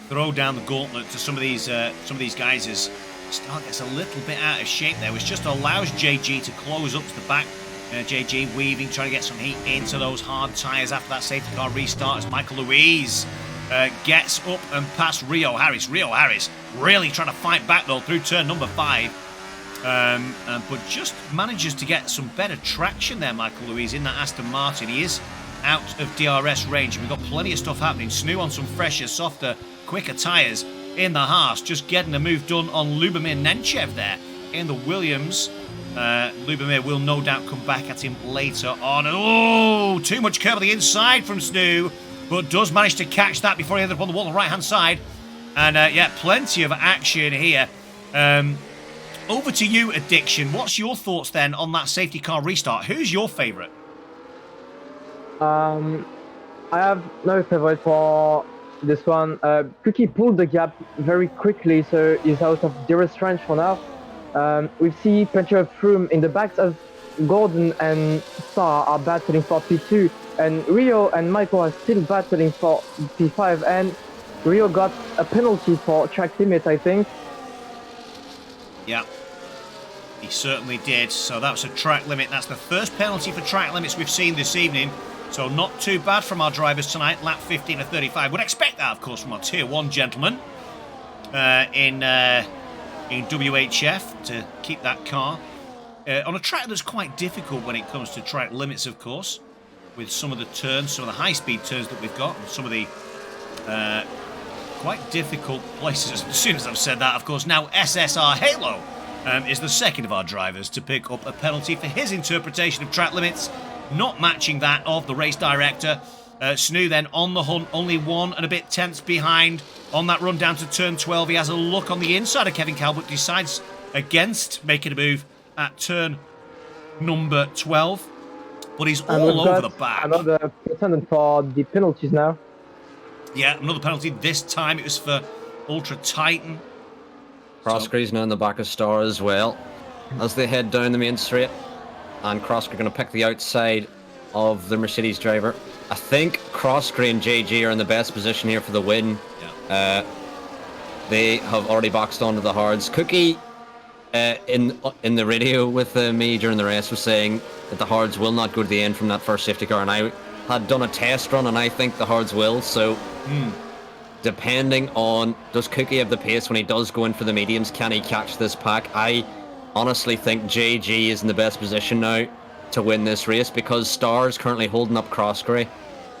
throw down the gauntlet to some of these guys as Star gets a little bit out of shape there, which just allows JG to close up to the back. JG weaving, trying to get some heat into those hard tyres after that safety car restart as Michael Louise gets up and past Rio Harris. Rio Harris really trying to fight back though through turn number 5. But just manages to get some better traction there, Michael Louise, in that Aston Martin. He is out of DRS range, and we've got plenty of stuff happening. Snoo on some fresher, softer, quicker tyres in the Haas, just getting a move done on Lubomir Nenchev there in the Williams. Lubomir will no doubt come back at him later on. Oh, too much curve on the inside from Snoo, but does manage to catch that before he ended up on the wall on the right-hand side. And yeah, plenty of action here. Over to you, Addiction. What's your thoughts then on that safety car restart? Who's your favourite? I have no favourite for this one. Cookie pulled the gap very quickly, so he's out of DRS range for now. We see plenty of room in the backs as Gordon and Star are battling for P2, and Rio and Michael are still battling for P5, and Rio got a penalty for track limit, I think. Yeah, he certainly did. So that was a track limit. That's the first penalty for track limits we've seen this evening. So not too bad from our drivers tonight. Lap 15 of 35. Would expect that, of course, from our Tier 1 gentlemen in WHF to keep that car on a track that's quite difficult when it comes to track limits, of course, with some of the turns, some of the high-speed turns that we've got, and some of the quite difficult places. As soon as I've said that, of course, now SSR Halo is the second of our drivers to pick up a penalty for his interpretation of track limits, not matching that of the race director. Snoo then on the hunt, only 1 and a bit tenths behind on that run down to turn 12. He has a look on the inside of Kevin Calvert, decides against making a move at turn number 12, but he's all over the back. Another pretendant for the penalties now. Yeah, another penalty. This time it was for Ultra Titan. Crosscree's now in the back of Star as well as they head down the main straight, and Crosscree going to pick the outside of the Mercedes driver. I think Crosscree and JG are in the best position here for the win. Yeah. They have already boxed onto the hards. Cookie in the radio with me during the race was saying that the hards will not go to the end from that first safety car, and I had done a test run and I think the hards will, so depending on, does Cookie have the pace when he does go in for the mediums? Can he catch this pack? I honestly think JG is in the best position now to win this race, because Star is currently holding up Crosscree,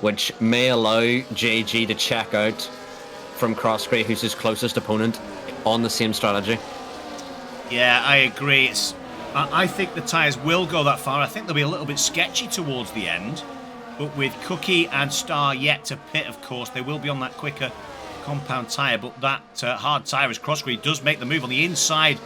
which may allow JG to check out from Crosscree, who's his closest opponent, on the same strategy. Yeah, I agree. I think the tyres will go that far. I think they'll be a little bit sketchy towards the end, but with Cookie and Star yet to pit, of course, they will be on that quicker compound tyre, but that hard tyre as Crosscree does make the move on the inside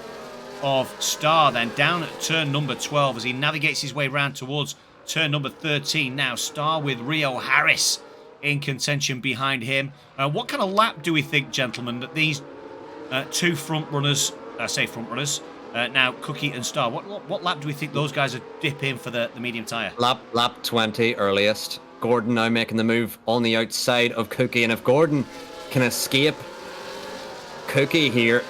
of Star, then down at turn number 12 as he navigates his way round towards turn number 13 now. Star with Rio Harris in contention behind him. What kind of lap do we think, gentlemen, that these two front runners, now Cookie and Star, what lap do we think those guys are dip in for the medium tyre? Lap 20 earliest. Gordon now making the move on the outside of Cookie, and if Gordon can escape Cookie here,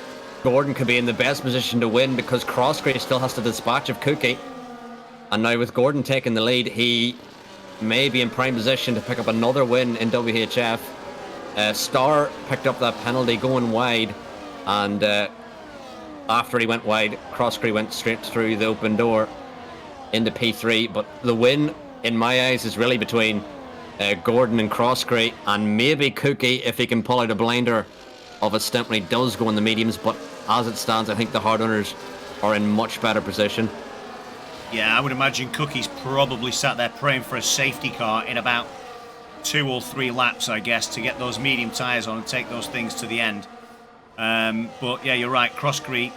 Gordon could be in the best position to win, because Crosscree still has to dispatch of Cookie. And now with Gordon taking the lead, he may be in prime position to pick up another win in WHF. Star picked up that penalty going wide, and after he went wide, Crosscree went straight through the open door into P3. But the win, in my eyes, is really between Gordon and Crosscree, and maybe Cookie if he can pull out a blinder of a stint when he does go in the mediums. But as it stands, I think the hard runners are in much better position. Yeah, I would imagine Cookie's probably sat there praying for a safety car in about 2 or 3 laps, I guess, to get those medium tyres on and take those things to the end. But yeah, you're right, Crosscree.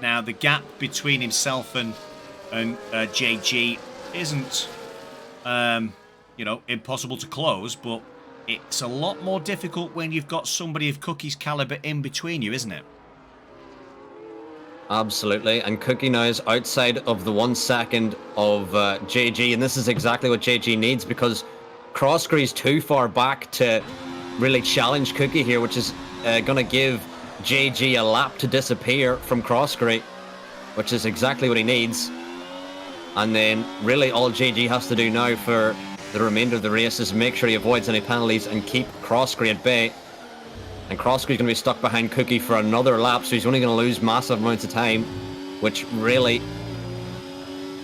Now the gap between himself and JG isn't, impossible to close, but it's a lot more difficult when you've got somebody of Cookie's caliber in between you, isn't it? Absolutely, and Cookie now is outside of the 1 second of JG, and this is exactly what JG needs, because Crosscree's too far back to really challenge Cookie here, which is going to give JG a lap to disappear from Crosscree, which is exactly what he needs. And then really all JG has to do now for the remainder of the race is make sure he avoids any penalties and keep Crosscree at bay. And Crosscree's going to be stuck behind Cookie for another lap, so he's only going to lose massive amounts of time, which really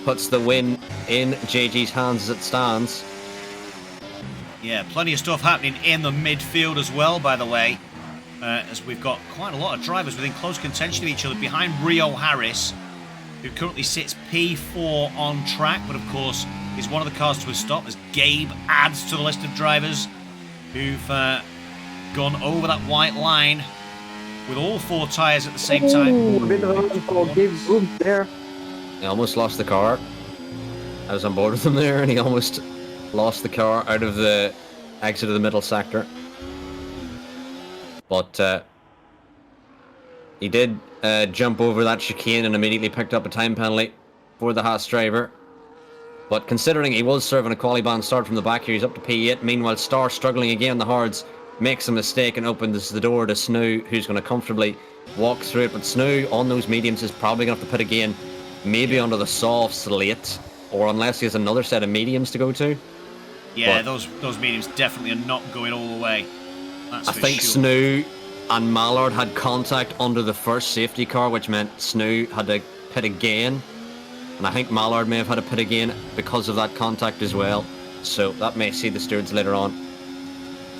puts the win in JG's hands as it stands. Yeah, plenty of stuff happening in the midfield as well, by the way, as we've got quite a lot of drivers within close contention of each other behind Rio Harris, who currently sits P4 on track, but of course is one of the cars to a stop as Gabe adds to the list of drivers who've gone over that white line with all 4 tyres at the same time. Ooh, a bit of a run for Gabe Boom there. He almost lost the car. I was on board with him there, and he almost lost the car out of the exit of the middle sector. But he did jump over that chicane and immediately picked up a time penalty for the Haas driver. But considering he was serving a quali-ban start from the back here, he's up to P8. Meanwhile, Star struggling again on the hards, makes a mistake and opens the door to Snoo, who's going to comfortably walk through it. But Snoo on those mediums is probably going to have to pit again, maybe onto the softs late, or unless he has another set of mediums to go to. Yeah, but those mediums definitely are not going all the way. That's I for think sure. Snoo and Mallard had contact under the first safety car, which meant Snoo had to pit again. And I think Mallard may have had to pit again because of that contact as well. So that may see the stewards later on.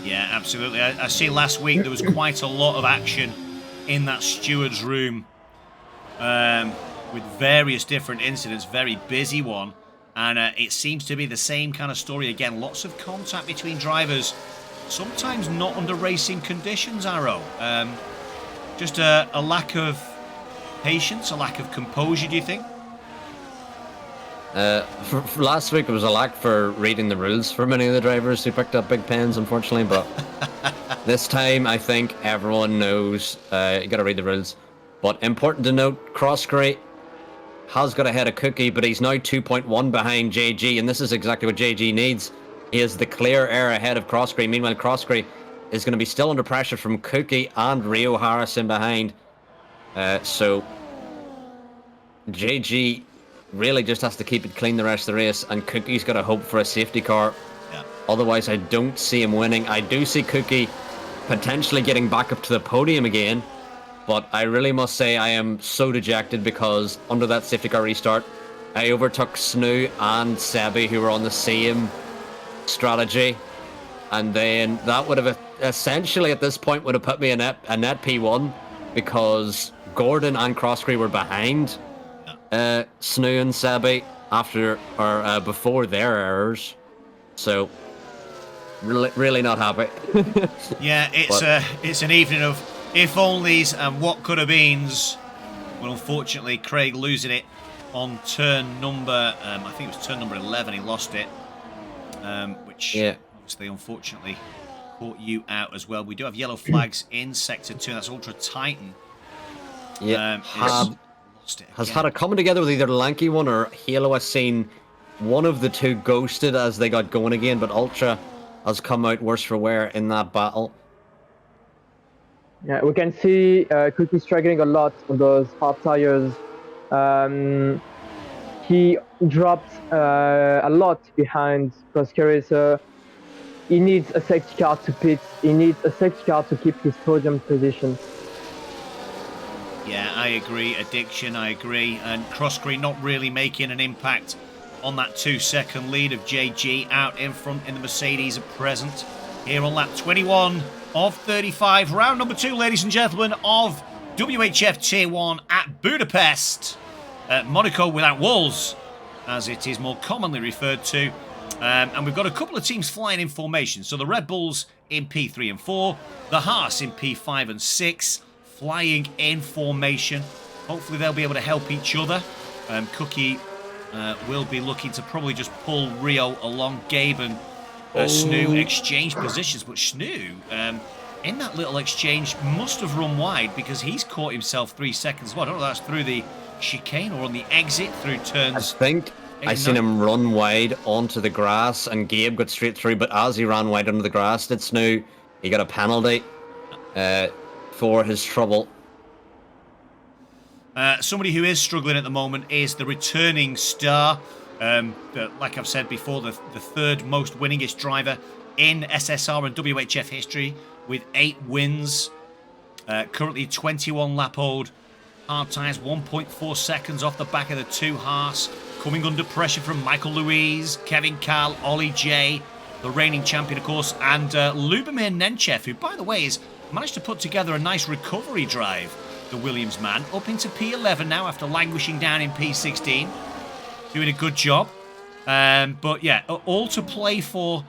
Yeah, absolutely. I see last week there was quite a lot of action in that stewards room with various different incidents. Very busy one. And it seems to be the same kind of story again. Lots of contact between drivers. Sometimes not under racing conditions, Arrow. Just a lack of patience, a lack of composure, do you think? For last week, it was a lack for reading the rules for many of the drivers who picked up big pens, unfortunately. But this time, I think everyone knows you got to read the rules. But important to note, Crossgrey has got ahead of Cookie, but he's now 2.1 behind JG, and this is exactly what JG needs. He is the clear air ahead of Crossgrey. Meanwhile, Crossgrey is going to be still under pressure from Cookie and Rio Harrison behind. So JG really just has to keep it clean the rest of the race, and Cookie's got to hope for a safety car. Yeah. Otherwise, I don't see him winning. I do see Cookie potentially getting back up to the podium again, but I really must say I am so dejected because under that safety car restart, I overtook Snoo and Sebi, who were on the same strategy, and then that would have essentially at this point would have put me in a net P1 because Gordon and Crossgrey were behind Snoo and Sebi after or before their errors, so really not happy. Yeah, it's an evening of if onlys and what could have beens. Well, unfortunately, Craig losing it on turn number I think it was turn number 11. He lost it, which obviously unfortunately caught you out as well. We do have yellow flags in sector 2. That's Ultra Titan. Yeah, has again. had a coming together with either Lanky One or Halo. I've seen one of the two ghosted as they got going again, but Ultra has come out worse for wear in that battle. Yeah, we can see Cookie struggling a lot on those hard tires. He dropped a lot behind Crosscarry, so he needs a safety car to pit. He needs a safety car to keep his podium position. Yeah, I agree. Addiction, I agree. And Crossgrey not really making an impact on that 2-second lead of JG out in front in the Mercedes at present. Here on lap 21 of 35. Round number 2, ladies and gentlemen, of WHF Tier 1 at Budapest. Monaco without walls, as it is more commonly referred to. And we've got a couple of teams flying in formation. So the Red Bulls in P3 and 4. The Haas in P5 and 6. Flying in formation. Hopefully they'll be able to help each other. Cookie will be looking to probably just pull Rio along. Gabe and Snoo exchange positions, but Snoo in that little exchange must have run wide because he's caught himself 3 seconds. Well, I don't know if that's through the chicane or on the exit through turns. I think I seen him run wide onto the grass and Gabe got straight through, but as he ran wide under the grass, did Snoo, he got a penalty for his trouble. Somebody who is struggling at the moment is the returning star. Like I've said before, the third most winningest driver in SSR and WHF history with 8 wins. Currently 21 lap old. Hard tyres, 1.4 seconds off the back of the 2 Haas. Coming under pressure from Michael Louise, Kevin Cal, Ollie J, the reigning champion, of course, and Lubomir Nenchev, who, by the way, has managed to put together a nice recovery drive. The Williams man, up into P11 now after languishing down in P16. Doing a good job. But yeah, all to play for.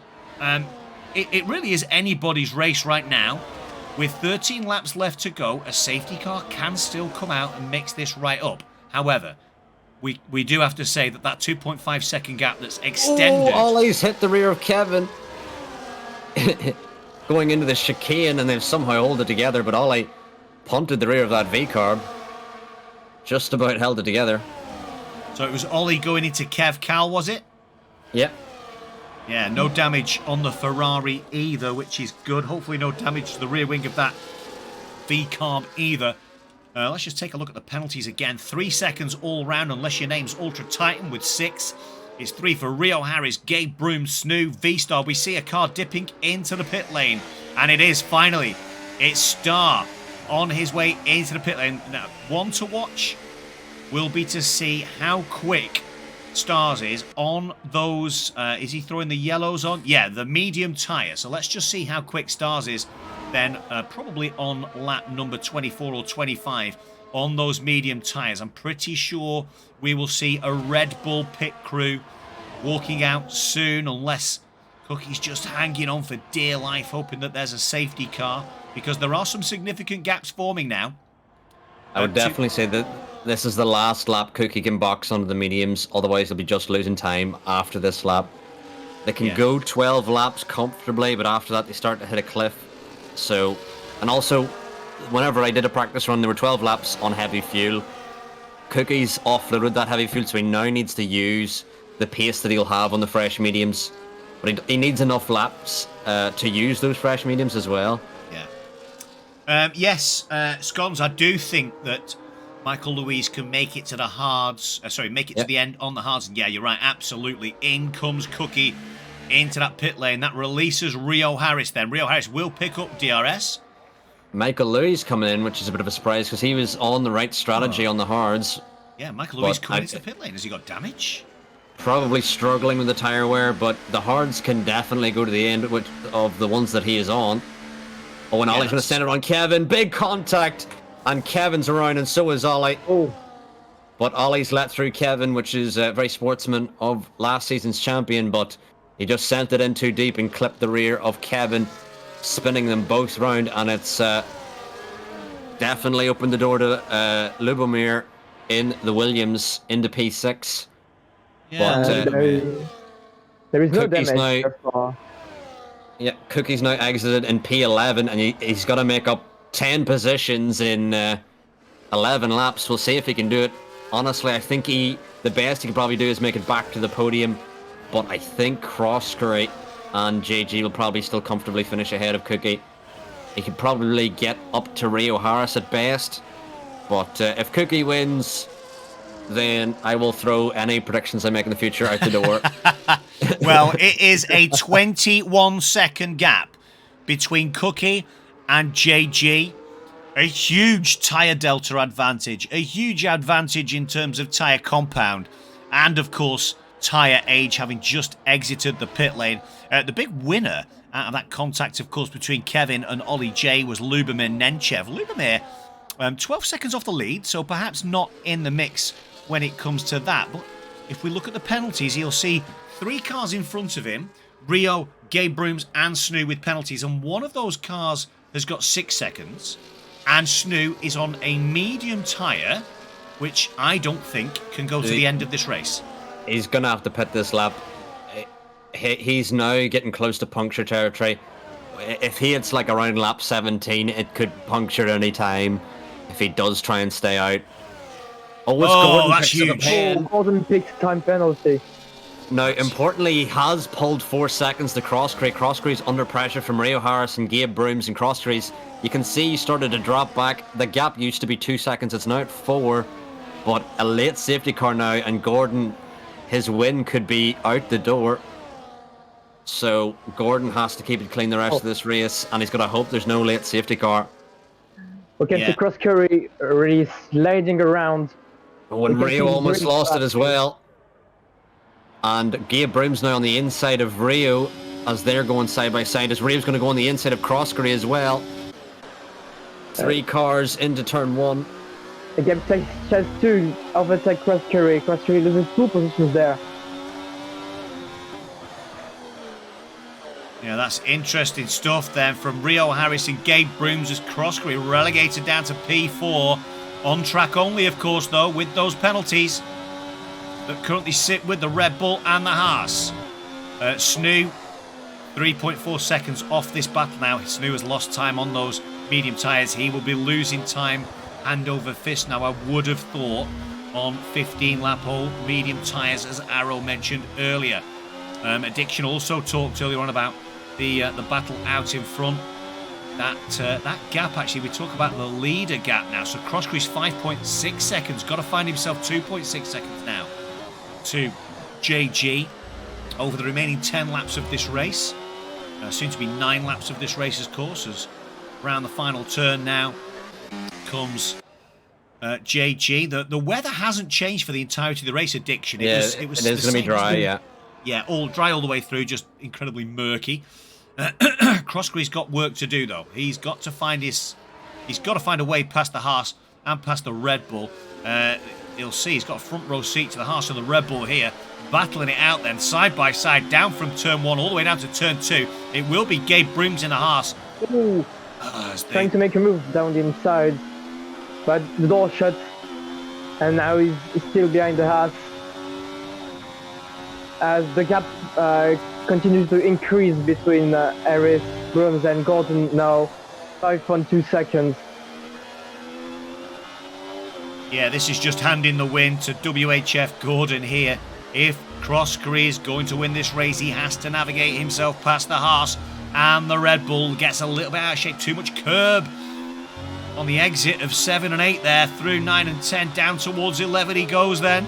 It really is anybody's race right now. With 13 laps left to go, a safety car can still come out and mix this right up. However, we do have to say that 2.5 second gap that's extended. Oh, Ollie's hit the rear of Kevin. Going into the chicane, and they've somehow held it together, but Ollie punted the rear of that V-carb. Just about held it together. So it was Ollie going into Kev Cal, was it? Yep. Yeah, no damage on the Ferrari either, which is good. Hopefully no damage to the rear wing of that V-carb either. Let's just take a look at the penalties again. 3 seconds all round, unless your name's Ultra Titan with 6. It's 3 for Rio Harris, Gabe Broom, Snoo, V-Star. We see a car dipping into the pit lane. And it is, finally, it's Star on his way into the pit lane. Now, one to watch will be to see how quick Stars is on those. Is he throwing the yellows on? Yeah, the medium tyre. So let's just see how quick Stars is then, probably on lap number 24 or 25 on those medium tyres. I'm pretty sure we will see a Red Bull pit crew walking out soon, unless Cookie's just hanging on for dear life, hoping that there's a safety car, because there are some significant gaps forming now. I would definitely say that this is the last lap Cookie can box under the mediums, otherwise they'll be just losing time after this lap. They can go 12 laps comfortably, but after that they start to hit a cliff. So, and also, whenever I did a practice run, there were 12 laps on heavy fuel. Cookie's offloaded that heavy fuel, so he now needs to use the pace that he'll have on the fresh mediums. But he needs enough laps to use those fresh mediums as well. Yeah. Yes, Scones, I do think that Michael Louise can make it to the hards. Make it to the end on the hards. And yeah, you're right, absolutely. In comes Cookie into that pit lane. That releases Rio Harris then. Rio Harris will pick up DRS. Michael Louis coming in, which is a bit of a surprise because he was on the right strategy on the hards. Yeah, Michael Louis coming into the pit lane. Has he got damage? Probably struggling with the tyre wear, but the hards can definitely go to the end of the ones that he is on. Oh, and Ollie's going to send it on Kevin. Big contact. And Kevin's around, and so is Ollie. Oh. But Ollie's let through Kevin, which is very sportsman of last season's champion, but he just sent it in too deep and clipped the rear of Kevin, spinning them both round, and it's definitely opened the door to Lubomir in the Williams into P6. Yeah, but, there is no Cookie's damage now, so far. Yeah, Cookie's now exited in P11, and he's got to make up 10 positions in 11 laps. We'll see if he can do it. Honestly, I think the best he can probably do is make it back to the podium, but I think Crosscurry and JG will probably still comfortably finish ahead of Cookie. He could probably get up to Rio Harris at best, but if Cookie wins, then I will throw any predictions I make in the future out the door. Well, it is a 21-second gap between Cookie and JG. A huge tyre delta advantage, a huge advantage in terms of tyre compound, and of course tyre age, having just exited the pit lane. The big winner out of that contact, of course, between Kevin and Ollie J was Lubomir Nenchev. Lubomir, 12 seconds off the lead, so perhaps not in the mix when it comes to that. But if we look at the penalties, you'll see 3 cars in front of him, Rio, Gabe Brooms and Snoo with penalties, and one of those cars has got 6 seconds, and Snoo is on a medium tyre, which I don't think can go to the end of this race. He's going to have to pit this lap. He's now getting close to puncture territory. If he hits like around lap 17, it could puncture at any time if he does try and stay out. Oh, that's huge. Gordon picks time penalty. Now, importantly, he has pulled 4 seconds to Crosscurry. Crosscurry's under pressure from Rio Harris and Gabe Brooms, and Crosscurry's, you can see he started to drop back. The gap used to be 2 seconds, it's now at 4, but a late safety car now, and Gordon, his win could be out the door. So Gordon has to keep it clean the rest of this race, and he's got to hope there's no late safety car. Okay, so Crosscurry really sliding around. When Rio almost lost it as well. And Gabe Broom's now on the inside of Rio as they're going side by side, as Rio's going to go on the inside of Crosscurry as well. 3 cars into turn 1. Again, takes chance 2, overtake Crosscurry. Crosscurry loses 2 positions there. Yeah, that's interesting stuff then from Rio Harris and Gabe Brooms as Crosscurry relegated down to P4. On track only, of course, though, with those penalties that currently sit with the Red Bull and the Haas. Snoo, 3.4 seconds off this battle now. Snoo has lost time on those medium tyres. He will be losing time hand over fist now, I would have thought, on 15-lap hole medium tyres, as Arrow mentioned earlier. Addiction also talked earlier on about the battle out in front. That gap, actually, we talk about the leader gap now. So Crosscurry's 5.6 seconds. Got to find himself 2.6 seconds now to JG over the remaining 10 laps of this race. Soon to be 9 laps of this race, of course, as around the final turn now comes JG. The weather hasn't changed for the entirety of the race, Addiction. It is going to be dry, yeah. Yeah, all dry all the way through, just incredibly murky. Crossgree's got work to do, though. He's got to find a way past the Haas and past the Red Bull. You'll see he's got a front row seat to the Haas and the Red Bull here, battling it out then, side by side, down from turn 1 all the way down to turn 2. It will be Gabe Brims in the Haas. Ooh, trying to make a move down the inside, but the door shut, and now he's still behind the Haas. As the gap continues to increase between Harris, Brooms and Gordon now, 5.2 seconds. Yeah, this is just handing the win to WHF Gordon here. If Crossgree is going to win this race, he has to navigate himself past the Haas, and the Red Bull gets a little bit out of shape. Too much curb on the exit of 7 and 8 there, through 9 and 10, down towards 11 he goes then.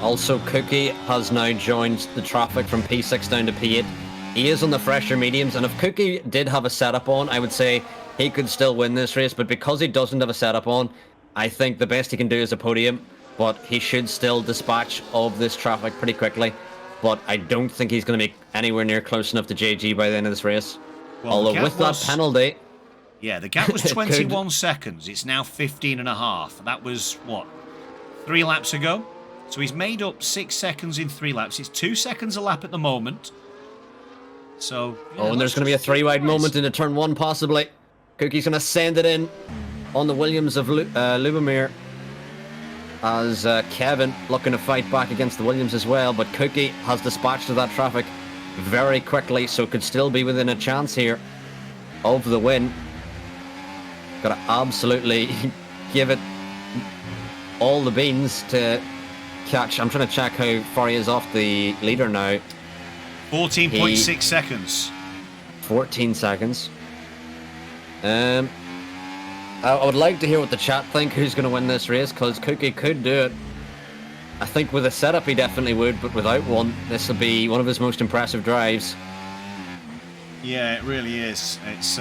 Also, Cookie has now joined the traffic from P6 down to P8. He is on the fresher mediums, and if Cookie did have a setup on, I would say he could still win this race, but because he doesn't have a setup on, I think the best he can do is a podium, but he should still dispatch of this traffic pretty quickly. But I don't think he's going to be anywhere near close enough to JG by the end of this race. Well, although with that penalty... Yeah, the gap was 21 seconds. It's now 15 and a half. That was, what, 3 laps ago? So he's made up 6 seconds in 3 laps. It's 2 seconds a lap at the moment. So... Yeah, and there's going to be a 3-wide moment into turn 1, possibly. Cookie's going to send it in on the Williams of Lubomir. As Kevin looking to fight back against the Williams as well. But Cookie has dispatched of that traffic very quickly, so could still be within a chance here of the win. Got to absolutely give it all the beans to catch. I'm trying to check how far he is off the leader now. 14.6 seconds. 14 seconds. I would like to hear what the chat think, who's going to win this race, because Cookie could do it. I think with a setup he definitely would, but without one, this will be one of his most impressive drives. Yeah, it really is. It's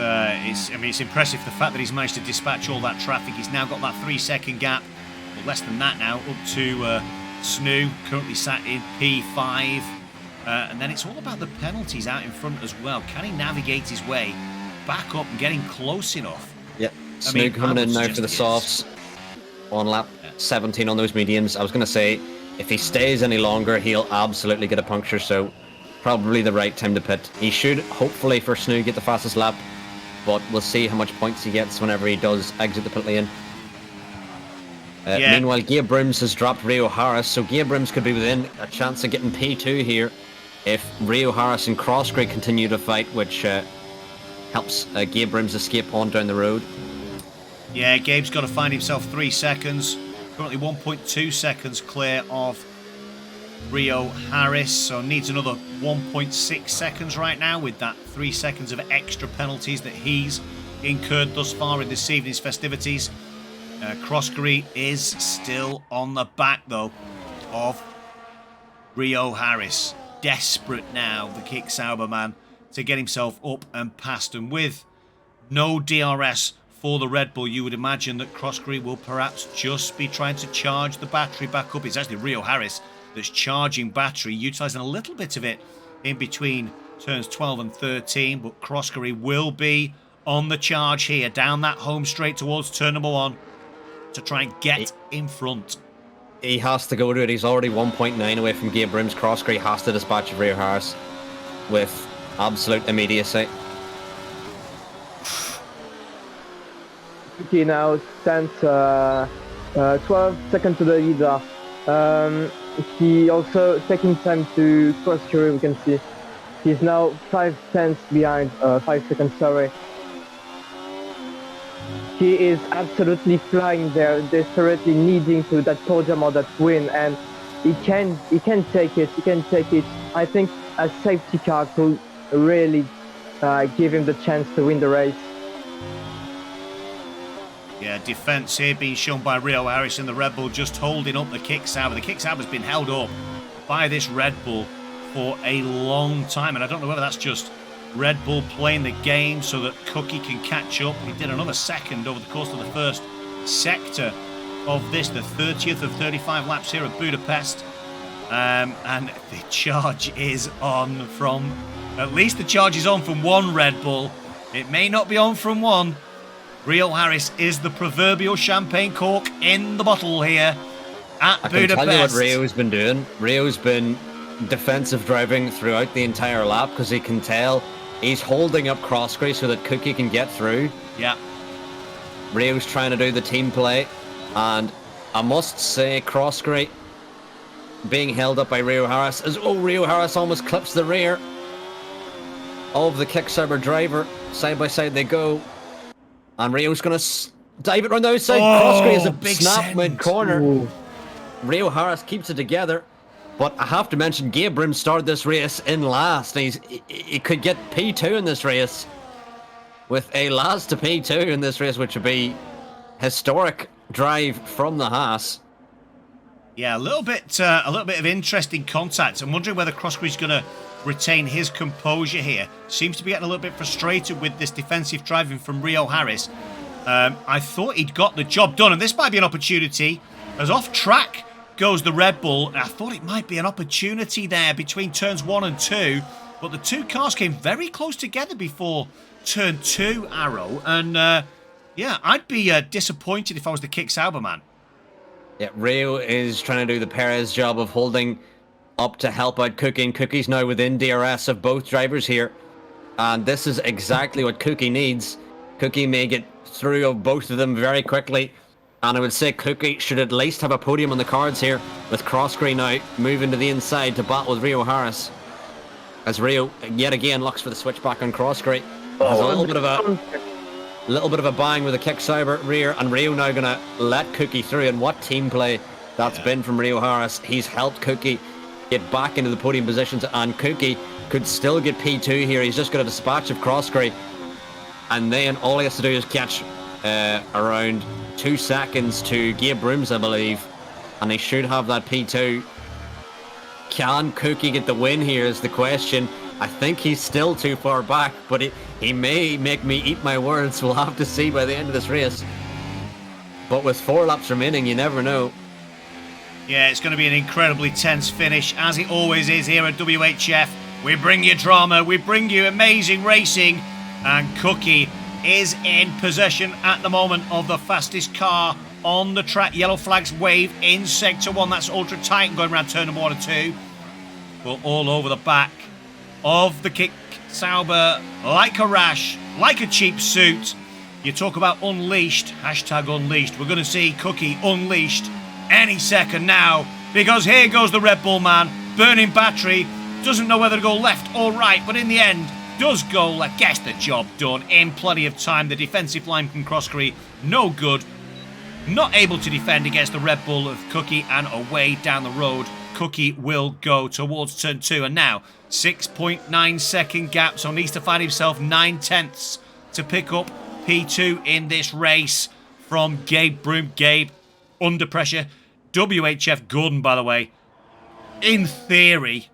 impressive the fact that he's managed to dispatch all that traffic. He's now got that 3-second gap, or less than that now, up to Snoo, currently sat in P5. And then it's all about the penalties out in front as well. Can he navigate his way back up and getting close enough? Yep. Snoo coming in now for the softs on lap 17 on those mediums. I was going to say, if he stays any longer, he'll absolutely get a puncture, so probably the right time to pit. He should, hopefully for Snoo, get the fastest lap, but we'll see how much points he gets whenever he does exit the pit lane. Meanwhile, Gabe Brims has dropped Rio Harris, so Gabe Brims could be within a chance of getting P2 here if Rio Harris and Crossgrade continue to fight, which helps Gabe Brims escape on down the road. Yeah, Gabe's got to find himself 3 seconds. Currently 1.2 seconds clear of Rio Harris, so needs another 1.6 seconds right now with that 3 seconds of extra penalties that he's incurred thus far in this evening's festivities. Crossgree is still on the back, though, of Rio Harris. Desperate now, the Kick Sauber man, to get himself up and past. And with no DRS for the Red Bull, you would imagine that Crossgree will perhaps just be trying to charge the battery back up. It's actually Rio Harris that's charging battery, utilising a little bit of it in between turns 12 and 13. But Crossgree will be on the charge here, down that home straight towards turn number 1 to try and get in front. He has to go to it. He's already 1.9 away from Gabe Brims. Crossgrade has to dispatch of Rio Harris with absolute immediacy. He now stands 12 seconds to the leader. He also taking time to cross Curie, we can see. He's now 5 tenths behind, 5 seconds, sorry. He is absolutely flying there, desperately needing to that podium or that win, and he can take it, I think a safety car could really give him the chance to win the race. Yeah, defence here being shown by Rio Harris and the Red Bull just holding up the Kick Sauber. The Kick Sauber's been held up by this Red Bull for a long time, and I don't know whether that's just Red Bull playing the game so that Cookie can catch up. He did another second over the course of the first sector of this, the 30th of 35 laps here at Budapest. And the charge is on from, at least the charge is on from one Red Bull. It may not be on from one. Rio Harris is the proverbial champagne cork in the bottle here at Budapest. I can tell you what Rio's been doing. Rio's been defensive driving throughout the entire lap because he can tell he's holding up Crossgray so that Cookie can get through. Yeah. Rio's trying to do the team play, and I must say Crossgray being held up by Rio Harris as Rio Harris almost clips the rear of the Kicksauber driver. Side by side they go, and Rio's going to dive it round the outside. Crossgray is a big snap send. mid-corner. Rio Harris keeps it together, but I have to mention Gabe Brim started this race in last. He could get P2 in this race, with a last to P2 in this race, which would be historic drive from the Haas. Yeah, a little bit of interesting contact. I'm wondering whether Crossgray's going to retain his composure here. Seems to be getting a little bit frustrated with this defensive driving from Rio Harris. I thought he'd got the job done, and this might be an opportunity. As off track goes the Red Bull, and I thought it might be an opportunity there between turns 1 and 2, but the two cars came very close together before turn 2, Arrow, and yeah, I'd be disappointed if I was the Kicksauber man. Yeah, Rio is trying to do the Perez job of holding up to help out Cookie, and Cookie's now within DRS of both drivers here, and this is exactly what Cookie needs. Cookie may get through of both of them very quickly, and I would say Cookie should at least have a podium on the cards here, with Crossgray now moving to the inside to battle with Rio Harris, as Rio yet again looks for the switchback on Crossgray. Has a little bit of a bang with the Kicksauber rear, and Rio now gonna let Cookie through, and what team play that's been from Rio Harris. He's helped Cookie get back into the podium positions, and Cookie could still get P2 here. He's just got a dispatch of Crossgray, and then all he has to do is catch around 2 seconds to Gabe Brooms, I believe, and he should have that P2. Can Cookie get the win here is the question. I think he's still too far back, but he may make me eat my words. We'll have to see by the end of this race. But with 4 laps remaining, you never know. Yeah, it's going to be an incredibly tense finish, as it always is here at WHF. We bring you drama, we bring you amazing racing, and Cookie is in possession at the moment of the fastest car on the track. Yellow flags wave in Sector 1. That's ultra tight going around turn number 1 and 2. We're all over the back of the Kicksauber like a rash, like a cheap suit. You talk about unleashed, hashtag unleashed. We're going to see Cookie unleashed any second now, because here goes the Red Bull man, burning battery, doesn't know whether to go left or right, but in the end does go left, gets the job done in plenty of time. The defensive line from Crossgray, no good, not able to defend against the Red Bull of Cookie, and away down the road Cookie will go towards turn 2, and now 6.9 second gap, so needs to find himself 9/10 to pick up P2 in this race from Gabe Broom. Gabe under pressure. WHF Gordon, by the way, in theory,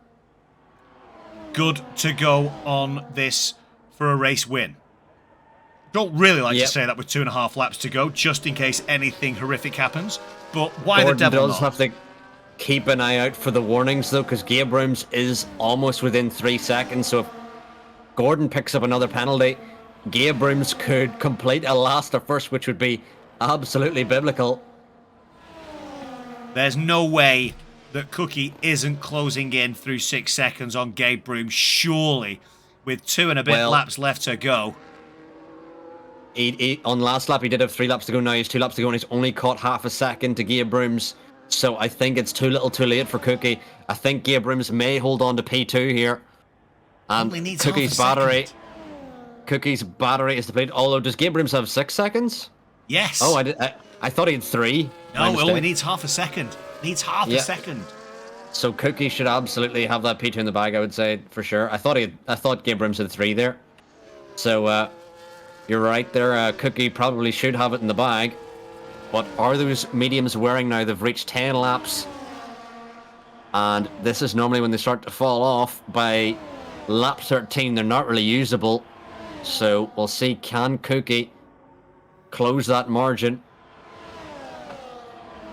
good to go on this for a race win. Don't really like to say that with 2.5 laps to go, just in case anything horrific happens. But why Gordon the devil does not? have to keep an eye out for the warnings, though, because Gabe Brooms is almost within 3 seconds. So if Gordon picks up another penalty, Gabe Brooms could complete a last or first, which would be absolutely biblical. There's no way that Cookie isn't closing in through 6 seconds on Gabe Broom, surely, with 2 and a bit laps left to go. On last lap, he did have 3 laps to go. Now he's 2 laps to go, and he's only caught half a second to Gabe Brooms. So I think it's too little too late for Cookie. I think Gabe Brooms may hold on to P2 here. And Only needs Cookie's half a battery. second. Cookie's battery is depleted. Although, does Gabe Brooms have 6 seconds? Yes. Oh, I thought he had 3. No, it only needs half a second. Needs half a second. So Cookie should absolutely have that P2 in the bag, I would say, for sure. I thought Gabe Brooms had 3 there. So you're right there. Cookie probably should have it in the bag. But are those mediums wearing now? They've reached 10 laps. And this is normally when they start to fall off. By lap 13, they're not really usable. So we'll see, can Cookie close that margin?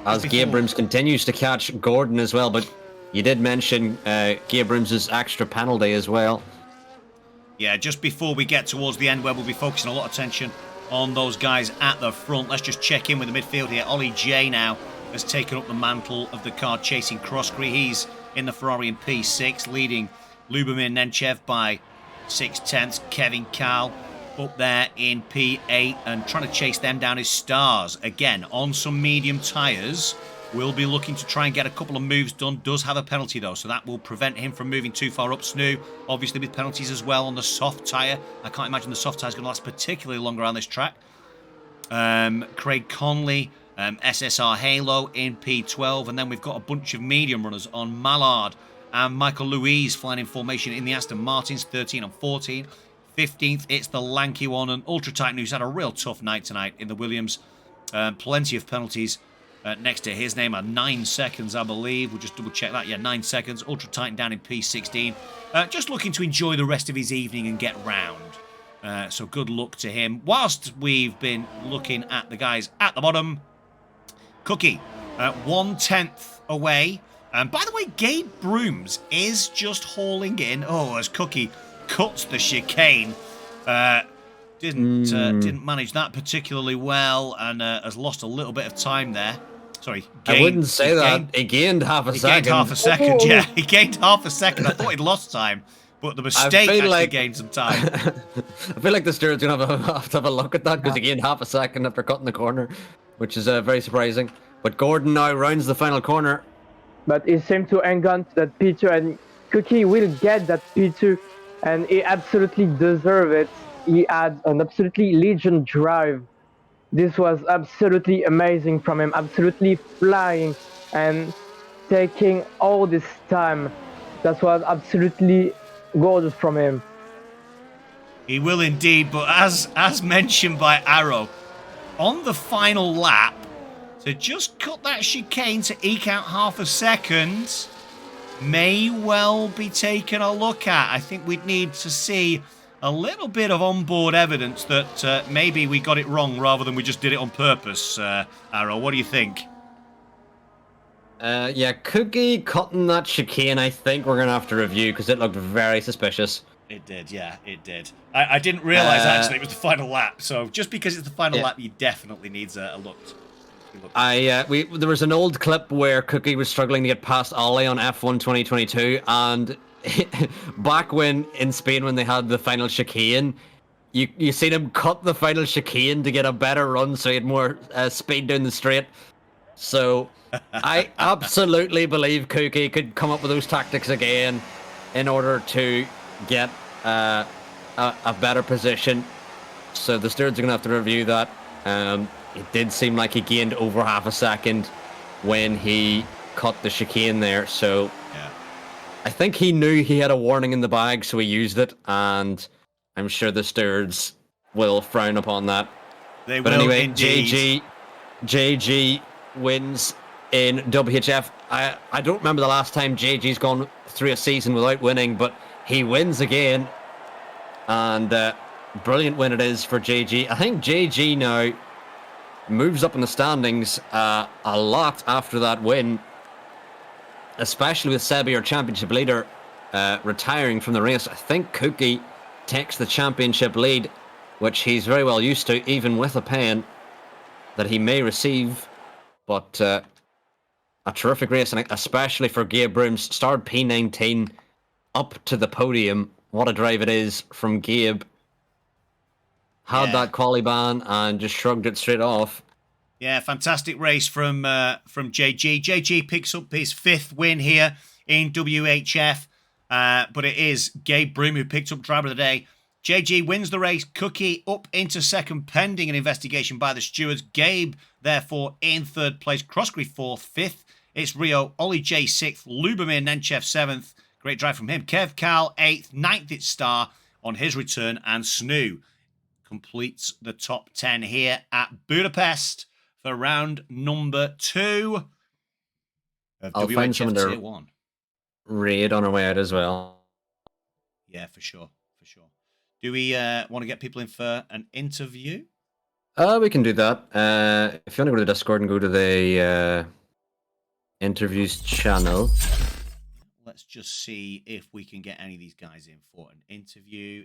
as Gabe Brooms continues to catch Gordon as well. But you did mention Gabe Brooms' extra penalty as well. Yeah, just before we get towards the end where we'll be focusing a lot of attention on those guys at the front, let's just check in with the midfield here. Ollie J now has taken up the mantle of the car chasing Crossbury. He's in the Ferrari in P6, leading Lubomir Nenchev by 6/10. Kevin Carl up there in P8 and trying to chase them down is Stars. Again, on some medium tyres. Will be looking to try and get a couple of moves done. Does have a penalty though, so that will prevent him from moving too far up. Snoo, obviously with penalties as well on the soft tyre. I can't imagine the soft tyre is going to last particularly long around this track. Craig Conley, SSR Halo in P12, and then we've got a bunch of medium runners on Mallard and Michael Louise flying in formation in the Aston Martins, 13 and 14. 15th, it's the lanky one, and Ultra Titan, who's had a real tough night tonight in the Williams. Plenty of penalties. Next to his name are 9 seconds, I believe. We'll just double check that. Yeah, 9 seconds. Ultra Titan down in P16. Just looking to enjoy the rest of his evening and get round. So good luck to him. Whilst we've been looking at the guys at the bottom, Cookie, 1/10 away. And by the way, Gabe Brooms is just hauling in. Oh, as Cookie cuts the chicane. Didn't manage that particularly well and has lost a little bit of time there. Sorry, I wouldn't say that. He gained half a second. He gained half a second, yeah. He gained half a second. I thought he'd lost time, but the mistake actually gained some time. I feel like the steward's going to have to have a look at that because he gained half a second after cutting the corner, which is very surprising. But Gordon now rounds the final corner. But it seemed to hang on to that P2, and Cookie will get that P2, and he absolutely deserves it. He had an absolutely legend drive. This was absolutely amazing from him, absolutely flying and taking all this time. That was absolutely gorgeous from him. He will indeed, but as mentioned by Arrow, on the final lap, to just cut that chicane to eke out half a second may well be taken a look at. I think we'd need to see a little bit of onboard evidence that maybe we got it wrong rather than we just did it on purpose. Arrow, what do you think? Yeah, Cookie cutting that chicane, I think we're going to have to review because it looked very suspicious. It did, yeah, it did. I didn't realise actually it was the final lap, so just because it's the final lap, you definitely needs a look. There was an old clip where Cookie was struggling to get past Ollie on F1 2022, and back when in Spain when they had the final chicane, you seen him cut the final chicane to get a better run, so he had more speed down the straight. So I absolutely believe Cookie could come up with those tactics again in order to get a better position. So the stewards are gonna have to review that. It did seem like he gained over half a second when he cut the chicane there. So yeah. I think he knew he had a warning in the bag, so he used it, and I'm sure the stewards will frown upon that. They but will anyway, indeed. JG wins in WHF. I don't remember the last time JG's gone through a season without winning, but he wins again, and brilliant win it is for JG. I think JG now moves up in the standings a lot after that win, especially with Sebi, our championship leader, retiring from the race. I think Cookie takes the championship lead, which he's very well used to, even with a pen that he may receive. But a terrific race, and especially for Gabe Brooms, started P19 up to the podium. What a drive it is from Gabe. Had that quali ban and just shrugged it straight off. Yeah, fantastic race from JG. JG picks up his 5th win here in WHF, but it is Gabe Broom who picked up driver of the day. JG wins the race. Cookie up into 2nd, pending an investigation by the stewards. Gabe, therefore, in 3rd place. Crossbury 4th. 5th, it's Rio. Ollie J 6th. Lubomir Nenchev 7th. Great drive from him. Kev Carl 8th. 9th, it's Star on his return. And Snoo completes the top 10 here at Budapest for round number 2 of I'll find someone Tier to 1. Raid on our way out as well. Yeah, for sure. Do we want to get people in for an interview? We can do that. If you want to go to the Discord and go to the Interviews channel. Let's just see if we can get any of these guys in for an interview.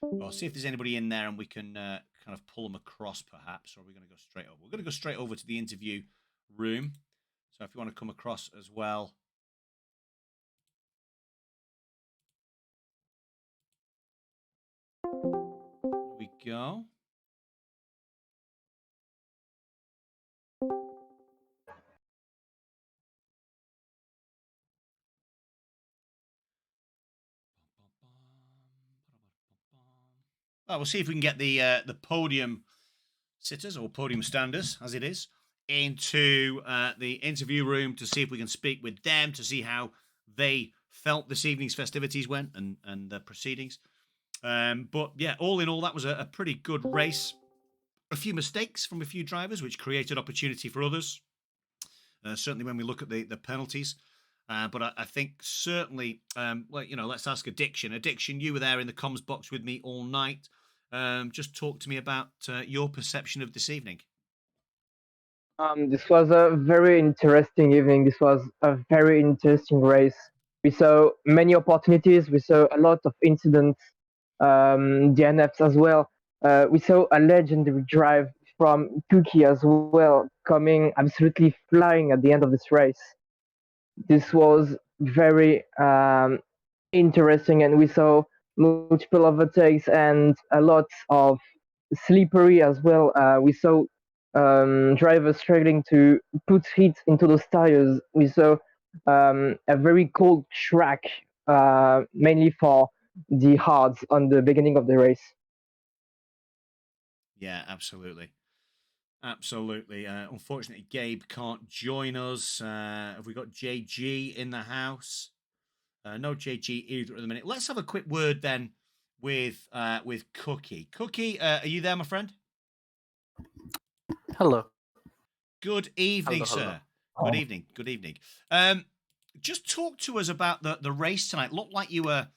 Or see if there's anybody in there and we can kind of pull them across, perhaps. Or are we going to go straight over? We're going to go straight over to the interview room. So if you want to come across as well. Here we go. We'll see if we can get the podium sitters or podium standers, as it is, into the interview room to see if we can speak with them to see how they felt this evening's festivities went and the proceedings. But yeah, all in all, that was a pretty good race. A few mistakes from a few drivers, which created opportunity for others. Certainly, when we look at the penalties. But I think certainly, let's ask Addiction. Addiction, you were there in the comms box with me all night. Just talk to me about your perception of this evening. This was a very interesting evening. This was a very interesting race. We saw many opportunities. We saw a lot of incidents, DNFs as well. We saw a legendary drive from Cookie as well, coming absolutely flying at the end of this race. This was very interesting, and we saw multiple overtakes and a lot of slippery as well. We saw drivers struggling to put heat into those tires. We saw a very cold track, mainly for the hards on the beginning of the race. Yeah, absolutely. Absolutely. Unfortunately, Gabe can't join us. Have we got JG in the house? No JG either at the minute. Let's have a quick word then with Cookie. Cookie, are you there, my friend? Hello. Good evening, Hello, hello. sir. Good evening. Good evening. Just talk to us about the race tonight. Looked like you were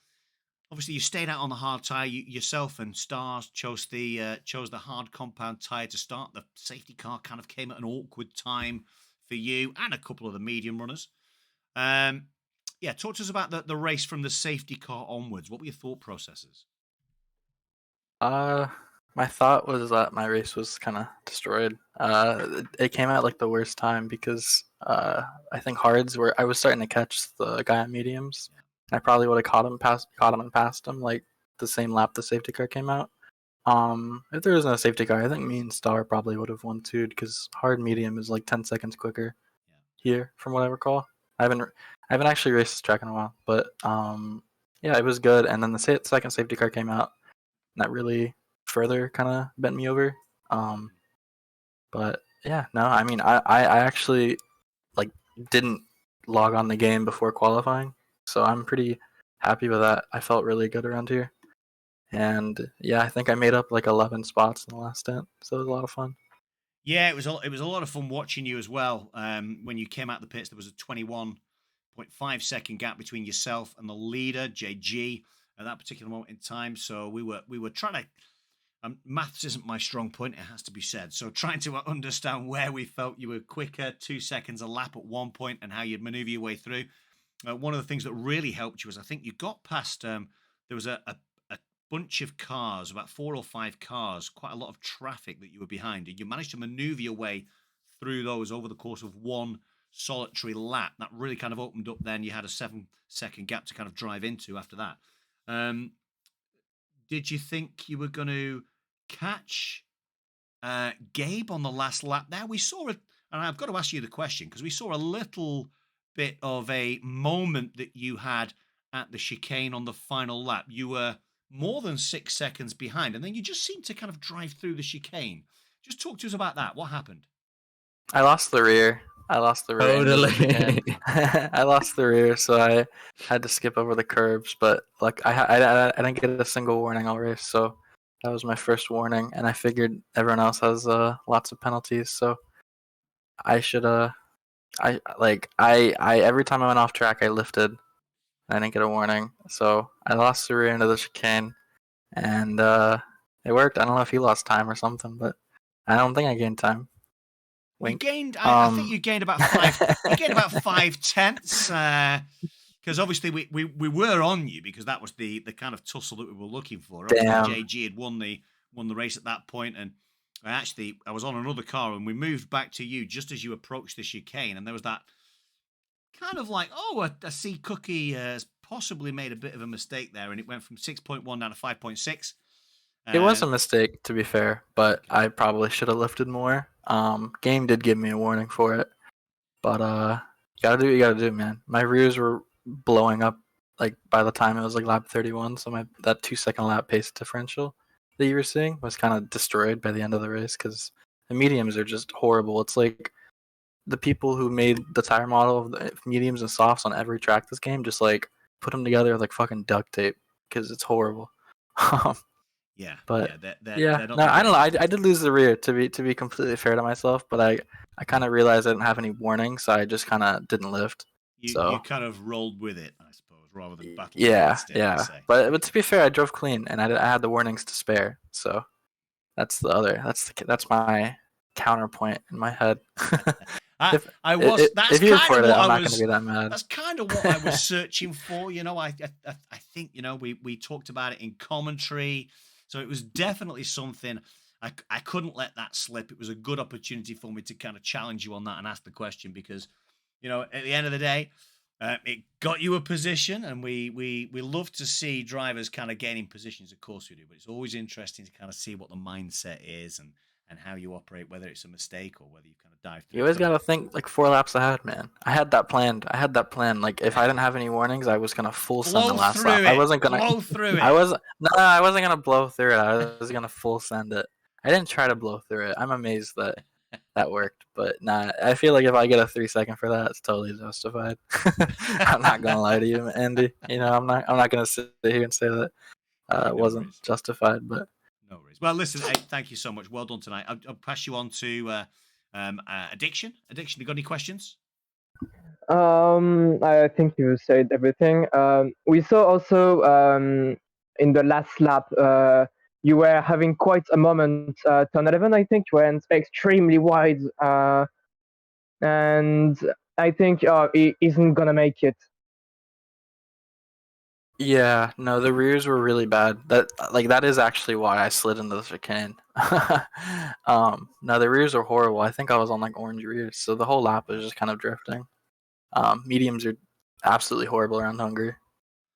obviously you stayed out on the hard tire. Yourself and Stars chose the hard compound tire to start. The safety car kind of came at an awkward time for you and a couple of the medium runners. Yeah, talk to us about the race from the safety car onwards. What were your thought processes? My thought was that my race was kind of destroyed. It came at like the worst time because I think hards were I was starting to catch the guy on mediums. And I probably would have caught him and passed him like the same lap the safety car came out. If there was no safety car, I think me and Star probably would have won too because hard medium is like 10 seconds quicker here from what I recall. I haven't actually raced this track in a while, but yeah, it was good. And then the second safety car came out, and that really further kind of bent me over. But yeah, no, I mean, I actually like didn't log on the game before qualifying, so I'm pretty happy with that. I felt really good around here, and yeah, I think I made up like 11 spots in the last stint, so it was a lot of fun. Yeah, it was a lot of fun watching you as well. When you came out the pits, there was a 21.5 second gap between yourself and the leader, JG, at that particular moment in time. So we were trying to. Maths isn't my strong point, it has to be said. So trying to understand where we felt you were quicker, 2 seconds a lap at one point, and how you'd maneuver your way through. One of the things that really helped you was I think you got past. There was a bunch of cars, about 4 or 5 cars, quite a lot of traffic that you were behind, and you managed to maneuver your way through those over the course of one solitary lap. That really kind of opened up. Then you had a 7-second gap to kind of drive into after that. Did you think you were going to catch Gabe on the last lap there? We saw it, and I've got to ask you the question because we saw a little bit of a moment that you had at the chicane on the final lap. You were more than 6 seconds behind, and then you just seemed to kind of drive through the chicane. Just talk to us about that. What happened? I lost the rear. Totally. I lost the rear, so I had to skip over the curbs. But like I didn't get a single warning all race, so that was my first warning. And I figured everyone else has lots of penalties, so I should I every time I went off track I lifted. I didn't get a warning, so I lost the rear into the chicane, and it worked. I don't know if he lost time or something, but I don't think I gained time. Wink. gained. I think you gained about 5. You gained about 5/10. Because obviously we were on you because that was the kind of tussle that we were looking for. Obviously, Damn. JG had won the race at that point, and I was on another car, and we moved back to you just as you approached the chicane, and there was that kind of like, I see Cookie has possibly made a bit of a mistake there, and it went from 6.1 down to 5.6. It was a mistake, to be fair, but I probably should have lifted more. Game did give me a warning for it, but you gotta do what you gotta do, man. My rears were blowing up like by the time it was like lap 31, so that 2-second lap pace differential that you were seeing was kind of destroyed by the end of the race because the mediums are just horrible. It's like the people who made the tire model of the mediums and softs on every track this game just like put them together with like fucking duct tape because it's horrible. Yeah, but they're not no, I don't know. I did lose the rear to be completely fair to myself, but I kind of realized I didn't have any warning, so I just kind of didn't lift. You kind of rolled with it, I suppose, rather than battle. Yeah. But to be fair, I drove clean and I had the warnings to spare, so that's my counterpoint in my head. That's kind of what I'm not going to be that mad. That's kind of what I was searching for. I think we talked about it in commentary, so it was definitely something. I couldn't let that slip. It was a good opportunity for me to kind of challenge you on that and ask the question because, at the end of the day, it got you a position, and we love to see drivers kind of gaining positions. Of course we do, but it's always interesting to kind of see what the mindset is and how you operate, whether it's a mistake or whether you kind of dive through. You always got to think like 4 laps ahead, man. I had that planned. Like if I didn't have any warnings, I was gonna full send the last lap. I wasn't gonna blow through it. I wasn't gonna blow through it. I was gonna full send it. I didn't try to blow through it. I'm amazed that worked, but nah. I feel like if I get a 3-second for that, it's totally justified. I'm not gonna lie to you, Andy. I'm not gonna sit here and say that it wasn't justified, but. No worries. Well, listen, hey, thank you so much. Well done tonight. I'll pass you on to Addiction. Addiction, you got any questions? I think you said everything. We saw also in the last lap, you were having quite a moment. Turn 11, I think, went extremely wide, and I think he isn't gonna make it. Yeah, no, the rears were really bad. That is actually why I slid into the chicane. No, the rears are horrible. I think I was on like orange rears, so the whole lap was just kind of drifting. Mediums are absolutely horrible around Hungary,